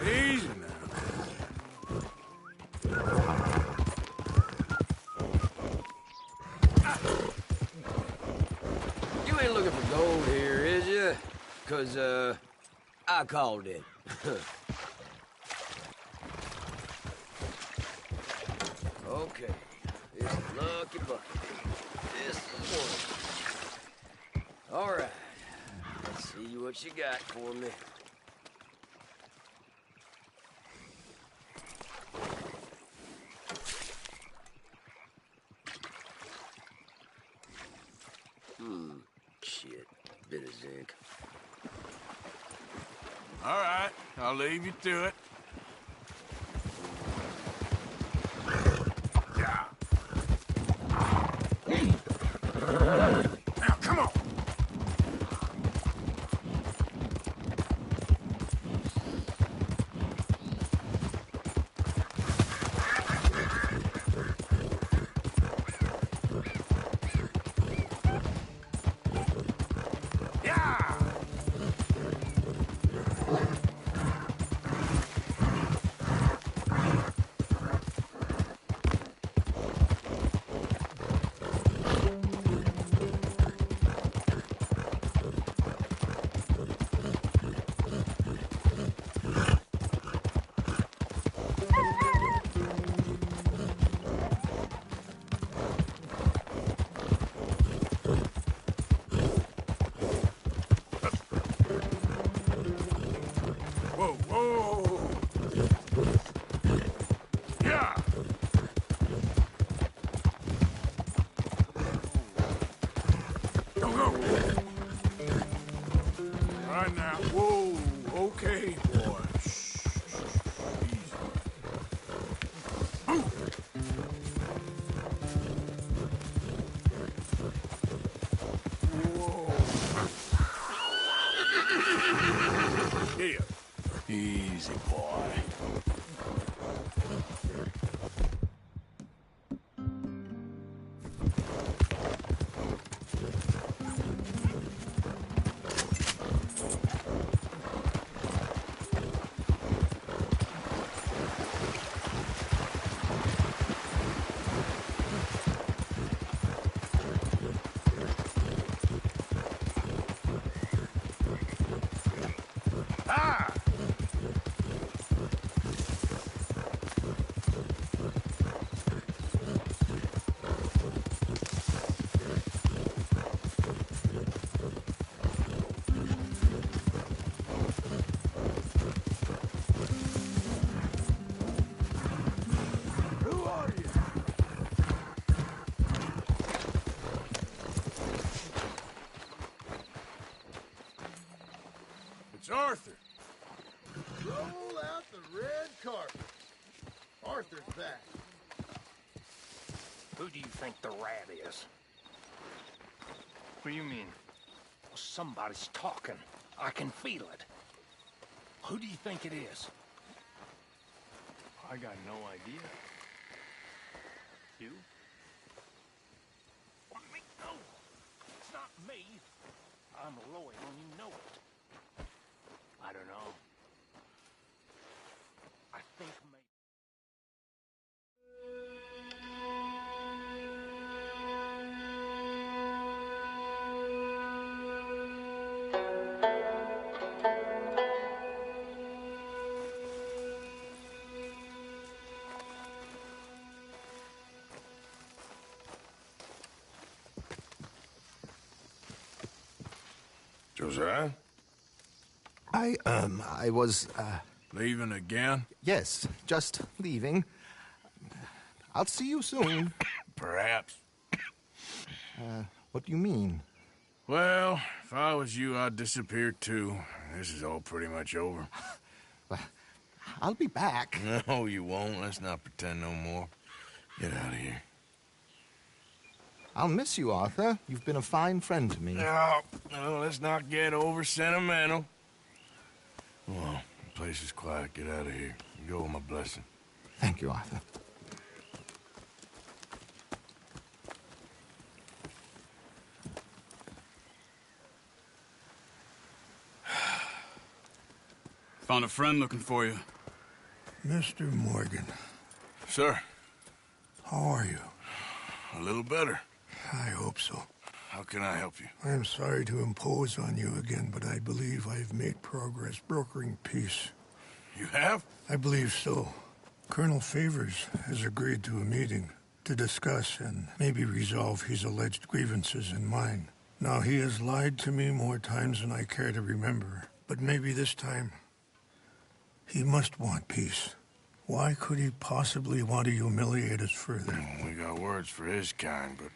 [SPEAKER 2] Easy now.
[SPEAKER 18] You ain't looking for gold here, is you? 'Cause, I called it. Okay, this is lucky bucket. This is one. All right, let's see what you got for me. Shit.
[SPEAKER 17] think.
[SPEAKER 2] All right, I'll leave you to it. Now, come on! Easy, boy. It's Arthur.
[SPEAKER 19] Roll out the red carpet. Arthur's back.
[SPEAKER 10] Who do you think the rat is?
[SPEAKER 17] What do you mean?
[SPEAKER 10] Somebody's talking. I can feel it. Who do you think it is?
[SPEAKER 17] I got no idea. You?
[SPEAKER 10] Me? No. It's not me. I'm loyal and you know it.
[SPEAKER 17] I don't know.
[SPEAKER 10] I think maybe...
[SPEAKER 2] Josiah?
[SPEAKER 21] I was,
[SPEAKER 2] Leaving again?
[SPEAKER 21] yes, just leaving. I'll see you soon.
[SPEAKER 2] Perhaps.
[SPEAKER 21] What do you mean?
[SPEAKER 2] Well, if I was you, I'd disappear too. This is all pretty much over.
[SPEAKER 21] I'll be back.
[SPEAKER 2] No, you won't. Let's not pretend no more. Get out of here.
[SPEAKER 21] I'll miss you, Arthur. You've been a fine friend to me.
[SPEAKER 2] No, let's not get over sentimental. Well, the place is quiet. Get out of here. You go with my blessing.
[SPEAKER 21] Thank you, Arthur.
[SPEAKER 22] Found a friend looking for you.
[SPEAKER 14] Mr. Morgan.
[SPEAKER 2] Sir.
[SPEAKER 14] How are you?
[SPEAKER 2] A little better.
[SPEAKER 14] I hope so.
[SPEAKER 2] How can I help you?
[SPEAKER 14] I'm sorry to impose on you again, but I believe I've made progress brokering peace.
[SPEAKER 2] You have?
[SPEAKER 14] I believe so. Colonel Favors has agreed to a meeting to discuss and maybe resolve his alleged grievances and mine. Now, he has lied to me more times than I care to remember, but maybe this time he must want peace. Why could he possibly want to humiliate us further?
[SPEAKER 2] We got words for his kind, but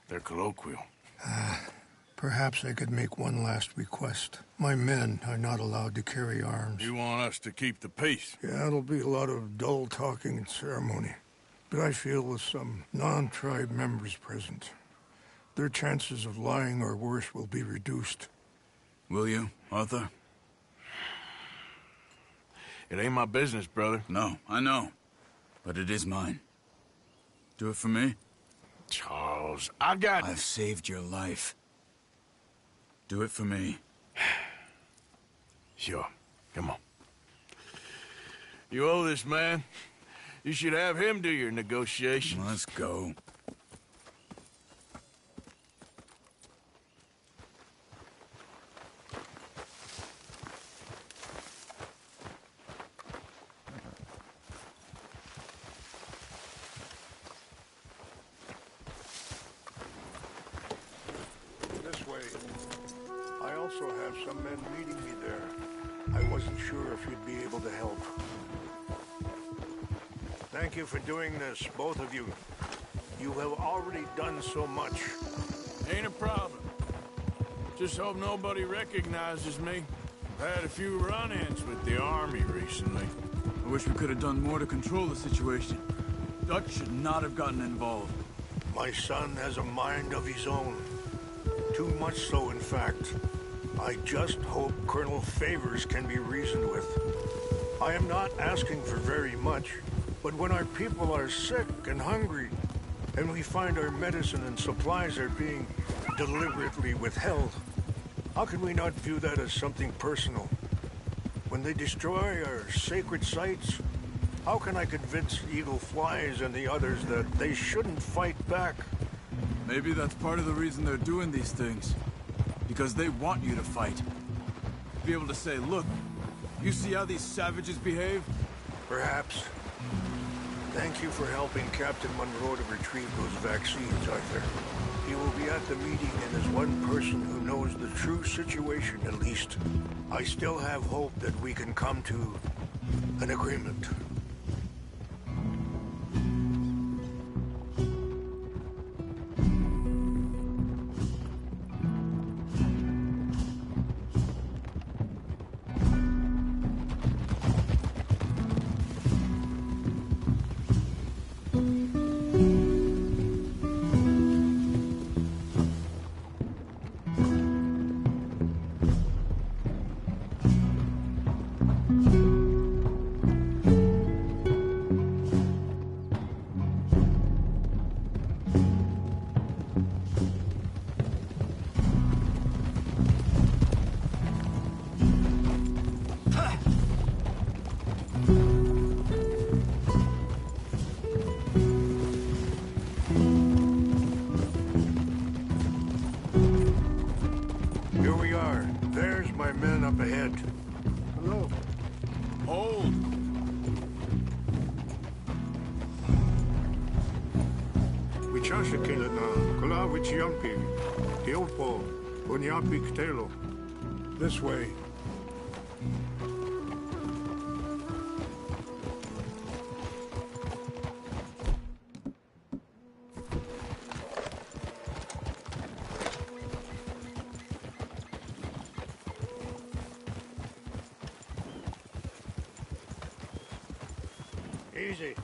[SPEAKER 2] they're colloquial.
[SPEAKER 14] Perhaps I could make one last request. My men are not allowed to carry arms.
[SPEAKER 22] You want us to keep the peace?
[SPEAKER 14] Yeah, it'll be a lot of dull talking and ceremony. But I feel with some non-tribe members present, their chances of lying or worse will be reduced.
[SPEAKER 22] Will you, Arthur?
[SPEAKER 2] It ain't my business, brother.
[SPEAKER 22] No, I know. But it is mine. Do it for me?
[SPEAKER 2] Charles,
[SPEAKER 22] I've saved your life. Do it for me.
[SPEAKER 2] Sure. Come on. You owe this man. You should have him do your negotiations.
[SPEAKER 22] Let's go.
[SPEAKER 14] This way. I also have some men meeting me there. I wasn't sure if you'd be able to help. Thank you for doing this, both of you. You have already done so much.
[SPEAKER 2] Ain't a problem. Just hope nobody recognizes me. I've had a few run-ins with the army recently.
[SPEAKER 22] I wish we could have done more to control the situation. Dutch should not have gotten involved.
[SPEAKER 14] My son has a mind of his own. Too much so, in fact. I just hope Colonel Favors can be reasoned with. I am not asking for very much, but when our people are sick and hungry, and we find our medicine and supplies are being deliberately withheld, how can we not view that as something personal? When they destroy our sacred sites, how can I convince Eagle Flies and the others that they shouldn't fight back?
[SPEAKER 22] Maybe that's part of the reason they're doing these things. Because they want you to fight. Be able to say, look, you see how these savages behave?
[SPEAKER 14] Perhaps. Thank you for helping Captain Monroe to retrieve those vaccines, Arthur. He will be at the meeting and is one person who knows the true situation, at least. I still have hope that we can come to an agreement. Here we are. There's my men up ahead. Hello.
[SPEAKER 22] Hold!
[SPEAKER 14] Wichashakila na kula wichiampi. Tiopo. Bunyapi ktelo. This way. Easy.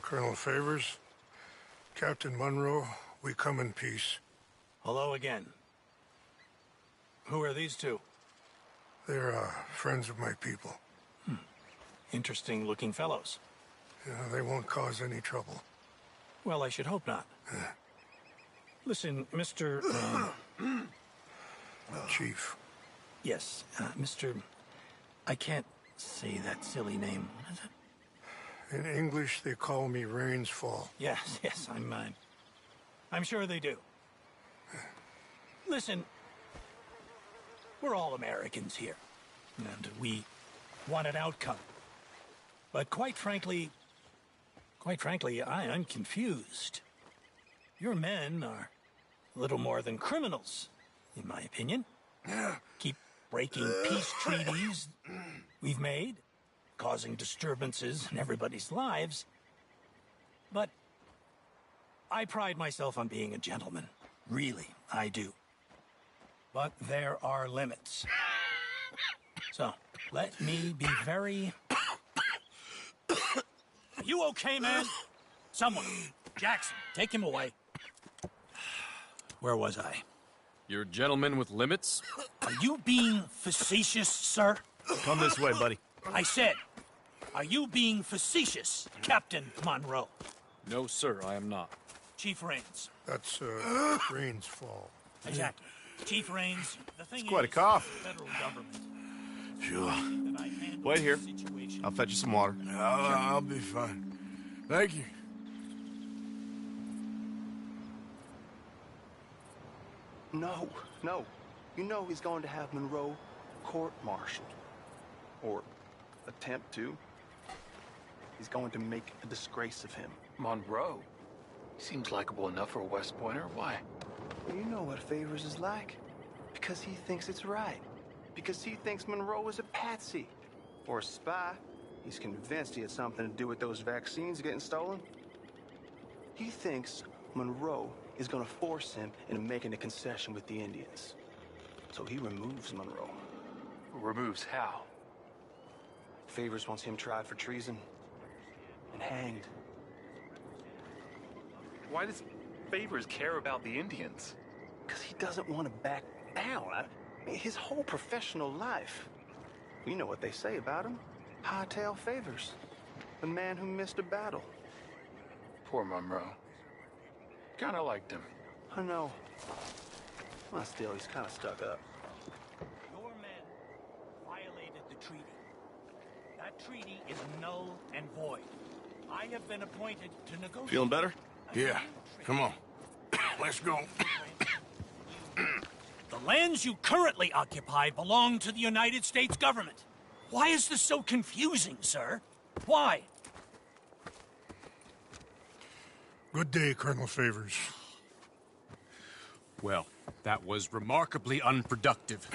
[SPEAKER 14] Colonel Favors, Captain Monroe, we come in peace.
[SPEAKER 1] Hello again. Who are these two?
[SPEAKER 14] They're friends of my people.
[SPEAKER 1] Interesting looking fellows.
[SPEAKER 14] Yeah, they won't cause any trouble.
[SPEAKER 1] Well, I should hope not. Listen, Mr.
[SPEAKER 14] Chief.
[SPEAKER 1] Yes, Mr. I can't say that silly name. What is it?
[SPEAKER 14] In English, they call me Rainsfall.
[SPEAKER 1] Yes, I'm I'm sure they do. Listen, we're all Americans here, and we want an outcome. But quite frankly, I am confused. Your men are little more than criminals, in my opinion. Keep breaking peace treaties we've made, causing disturbances in everybody's lives. But I pride myself on being a gentleman. Really, I do. But there are limits. So, let me be very... Are you okay, man? Someone. Jackson, take him away. Where was I?
[SPEAKER 15] You're a gentleman with limits?
[SPEAKER 1] Are you being facetious, sir?
[SPEAKER 15] Come this way, buddy.
[SPEAKER 1] I said, are you being facetious, Captain Monroe?
[SPEAKER 15] No, sir, I am not.
[SPEAKER 1] Chief Raines.
[SPEAKER 14] That's, Raines' fault.
[SPEAKER 1] Exactly. Chief Raines, the thing
[SPEAKER 5] It's quite a
[SPEAKER 1] is,
[SPEAKER 5] cough.
[SPEAKER 1] federal government.
[SPEAKER 5] Sure. Wait here. I'll fetch you some water.
[SPEAKER 2] I'll be fine. Thank you.
[SPEAKER 17] No. You know he's going to have Monroe court-martialed. Or attempt to. He's going to make a disgrace of him.
[SPEAKER 13] Monroe? Seems likable enough for a West Pointer. Why?
[SPEAKER 17] You know what Favors is like. Because he thinks it's right. Because he thinks Monroe is a patsy. Or a spy. He's convinced he had something to do with those vaccines getting stolen. He thinks Monroe is gonna force him into making a concession with the Indians. So he removes Monroe.
[SPEAKER 13] Removes how?
[SPEAKER 17] Favors wants him tried for treason and hanged.
[SPEAKER 13] Why does Favors care about the Indians?
[SPEAKER 17] Because he doesn't want to back down. His whole professional life. You know what they say about him. Hightail Favors. The man who missed a battle.
[SPEAKER 13] Poor Monroe. Kinda liked him.
[SPEAKER 17] I know. Well, still, he's kind of stuck up.
[SPEAKER 1] Your men violated the treaty. That treaty is null and void. I have been appointed to negotiate.
[SPEAKER 5] Feeling better?
[SPEAKER 2] Yeah. Come on. Let's go.
[SPEAKER 1] The lands you currently occupy belong to the United States government. Why is this so confusing, sir? Why?
[SPEAKER 3] Good day, Colonel Favors.
[SPEAKER 15] Well, that was remarkably unproductive.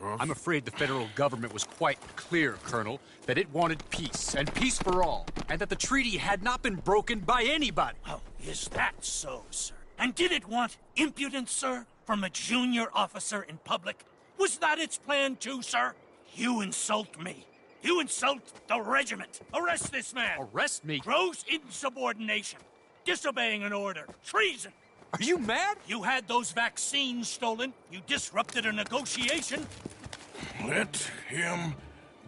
[SPEAKER 15] I'm afraid the federal government was quite clear, Colonel, that it wanted peace, and peace for all, and that the treaty had not been broken by anybody.
[SPEAKER 1] Oh, is that so, sir? And did it want impudence, sir, from a junior officer in public? Was that its plan too, sir? You insult me. You insult the regiment. Arrest this man.
[SPEAKER 15] Arrest me?
[SPEAKER 1] Gross insubordination. Disobeying an order. Treason.
[SPEAKER 15] Are you mad?
[SPEAKER 1] You had those vaccines stolen. You disrupted a negotiation.
[SPEAKER 2] Let him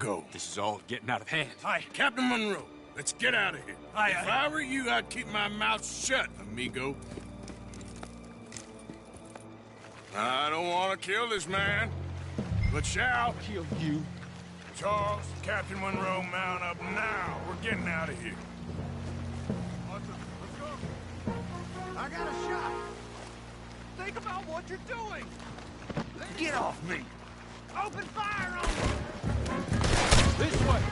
[SPEAKER 2] go.
[SPEAKER 15] This is all getting out of hand.
[SPEAKER 1] Aye.
[SPEAKER 2] Captain Monroe, let's get out of here.
[SPEAKER 1] Aye,
[SPEAKER 2] if
[SPEAKER 1] aye.
[SPEAKER 2] I were you, I'd keep my mouth shut, amigo. I don't want to kill this man, but shall
[SPEAKER 15] kill you.
[SPEAKER 2] Charles, Captain Monroe, mount up now. We're getting out of here.
[SPEAKER 11] I got a shot. Think about what you're doing. Get off me. Open fire on me.
[SPEAKER 15] This way.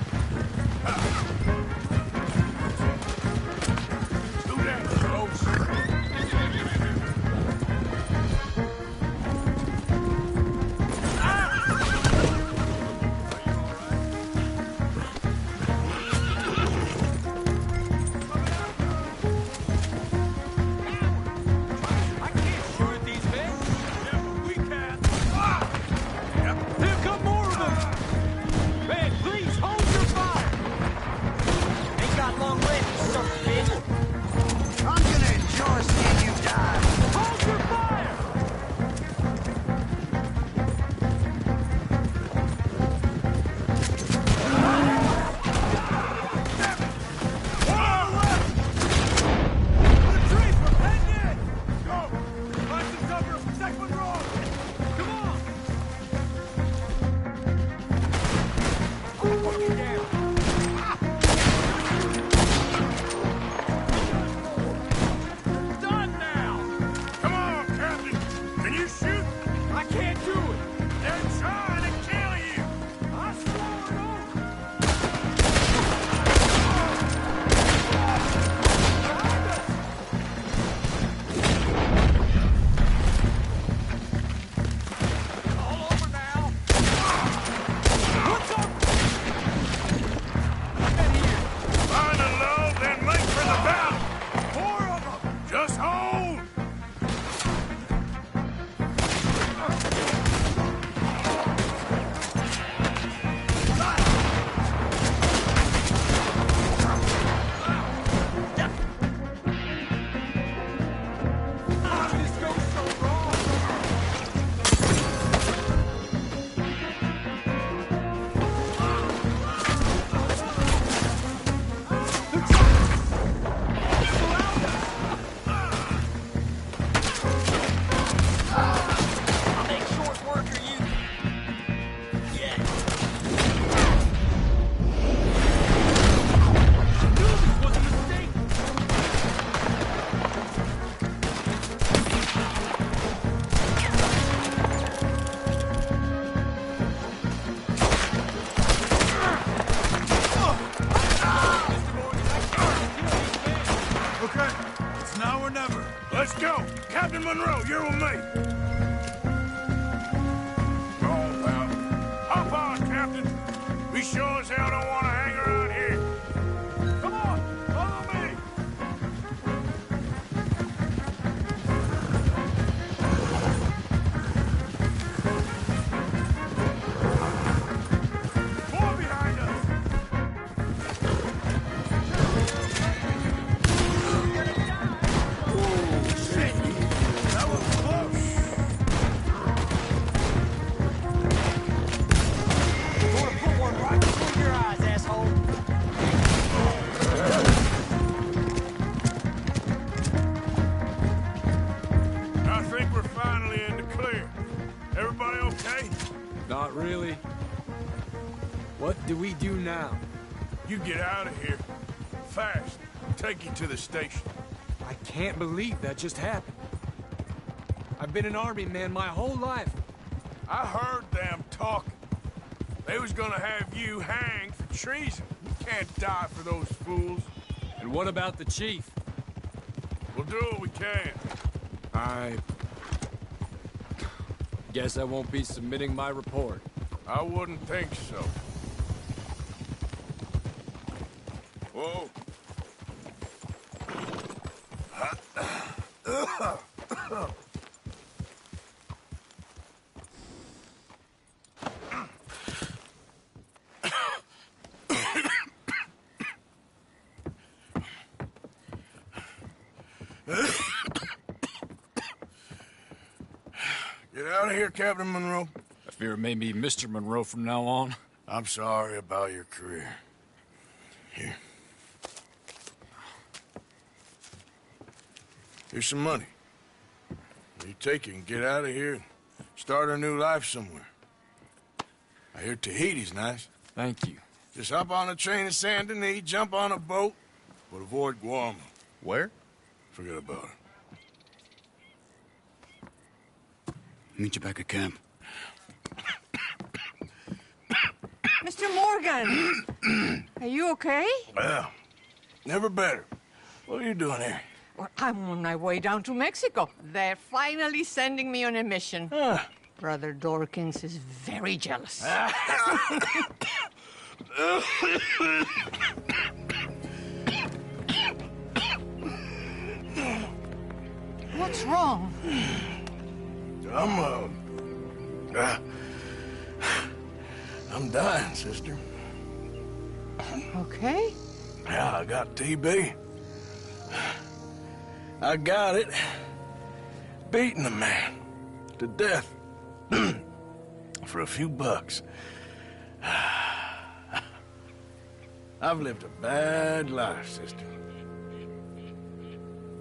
[SPEAKER 2] Do that, close.
[SPEAKER 22] Now or never.
[SPEAKER 2] Let's go. Captain Monroe, you're with me. Go on, pal. Hop on, Captain. We sure as hell don't want to hang around here. Come on, follow me. More behind us. I think we're finally in the clear. Everybody okay?
[SPEAKER 15] Not really. What do we do now?
[SPEAKER 2] You get out of here. Fast. Take you to the station.
[SPEAKER 15] I can't believe that just happened. I've been an army man my whole life.
[SPEAKER 2] I heard them talking. They was gonna have you hanged for treason. You can't die for those fools.
[SPEAKER 15] And what about the chief?
[SPEAKER 2] We'll do what we can.
[SPEAKER 15] I guess I won't be submitting my report.
[SPEAKER 2] I wouldn't think so. Whoa. Get out of here, Captain Monroe.
[SPEAKER 15] I fear it may be Mr. Monroe from now on.
[SPEAKER 2] I'm sorry about your career. Here. Here's some money. You take it and get out of here and start a new life somewhere. I hear Tahiti's nice.
[SPEAKER 15] Thank you.
[SPEAKER 2] Just hop on a train to Saint Denis, jump on a boat, but avoid Guam.
[SPEAKER 5] Where?
[SPEAKER 2] Forget about it.
[SPEAKER 6] Meet you back at camp.
[SPEAKER 8] Mr. Morgan! Are you okay?
[SPEAKER 2] Well, never better. What are you doing here?
[SPEAKER 8] Well, I'm on my way down to Mexico. They're finally sending me on a mission. Brother Dorkins is very jealous. What's wrong?
[SPEAKER 2] I'm dying, sister.
[SPEAKER 8] Okay.
[SPEAKER 2] Yeah, I got TB. I got it. Beating a man to death for a few bucks. I've lived a bad life, sister.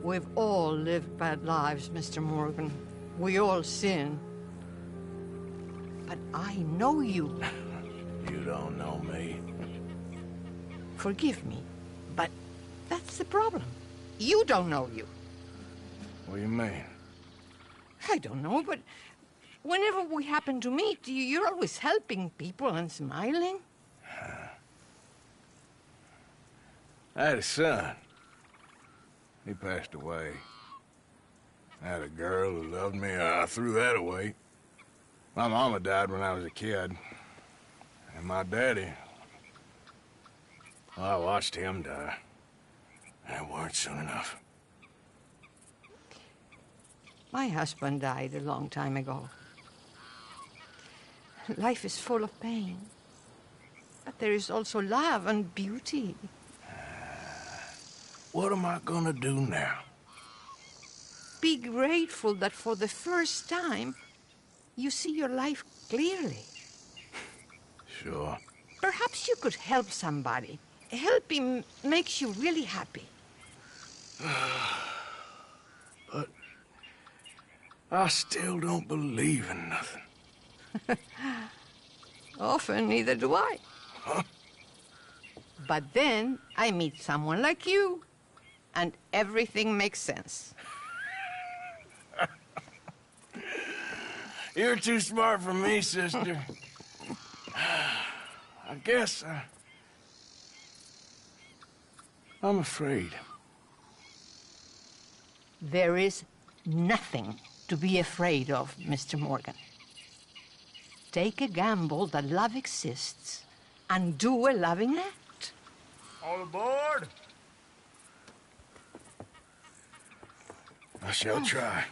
[SPEAKER 8] We've all lived bad lives, Mr. Morgan. We all sin. But I know you.
[SPEAKER 2] You don't know me.
[SPEAKER 8] Forgive me, but that's the problem. You don't know you.
[SPEAKER 2] What do you mean?
[SPEAKER 8] I don't know, but whenever we happen to meet, you're always helping people and smiling.
[SPEAKER 2] I had a son. He passed away. I had a girl who loved me. I threw that away. My mama died when I was a kid. And my daddy... well, I watched him die. And it weren't soon enough.
[SPEAKER 8] My husband died a long time ago. Life is full of pain. But there is also love and beauty.
[SPEAKER 2] What am I gonna do now?
[SPEAKER 8] Be grateful that for the first time, you see your life clearly.
[SPEAKER 2] Sure.
[SPEAKER 8] Perhaps you could help somebody. Helping makes you really happy.
[SPEAKER 2] But I still don't believe in nothing.
[SPEAKER 8] Often, neither do I.
[SPEAKER 2] Huh?
[SPEAKER 8] But then I meet someone like you, and everything makes sense.
[SPEAKER 2] You're too smart for me, sister. I guess I'm afraid.
[SPEAKER 8] There is nothing to be afraid of, Mr. Morgan. Take a gamble that love exists and do a loving act.
[SPEAKER 2] All aboard! I shall try.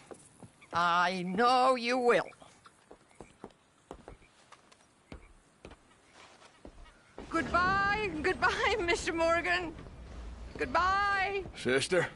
[SPEAKER 8] I know you will. Goodbye, goodbye, Mr. Morgan. Goodbye.
[SPEAKER 2] Sister?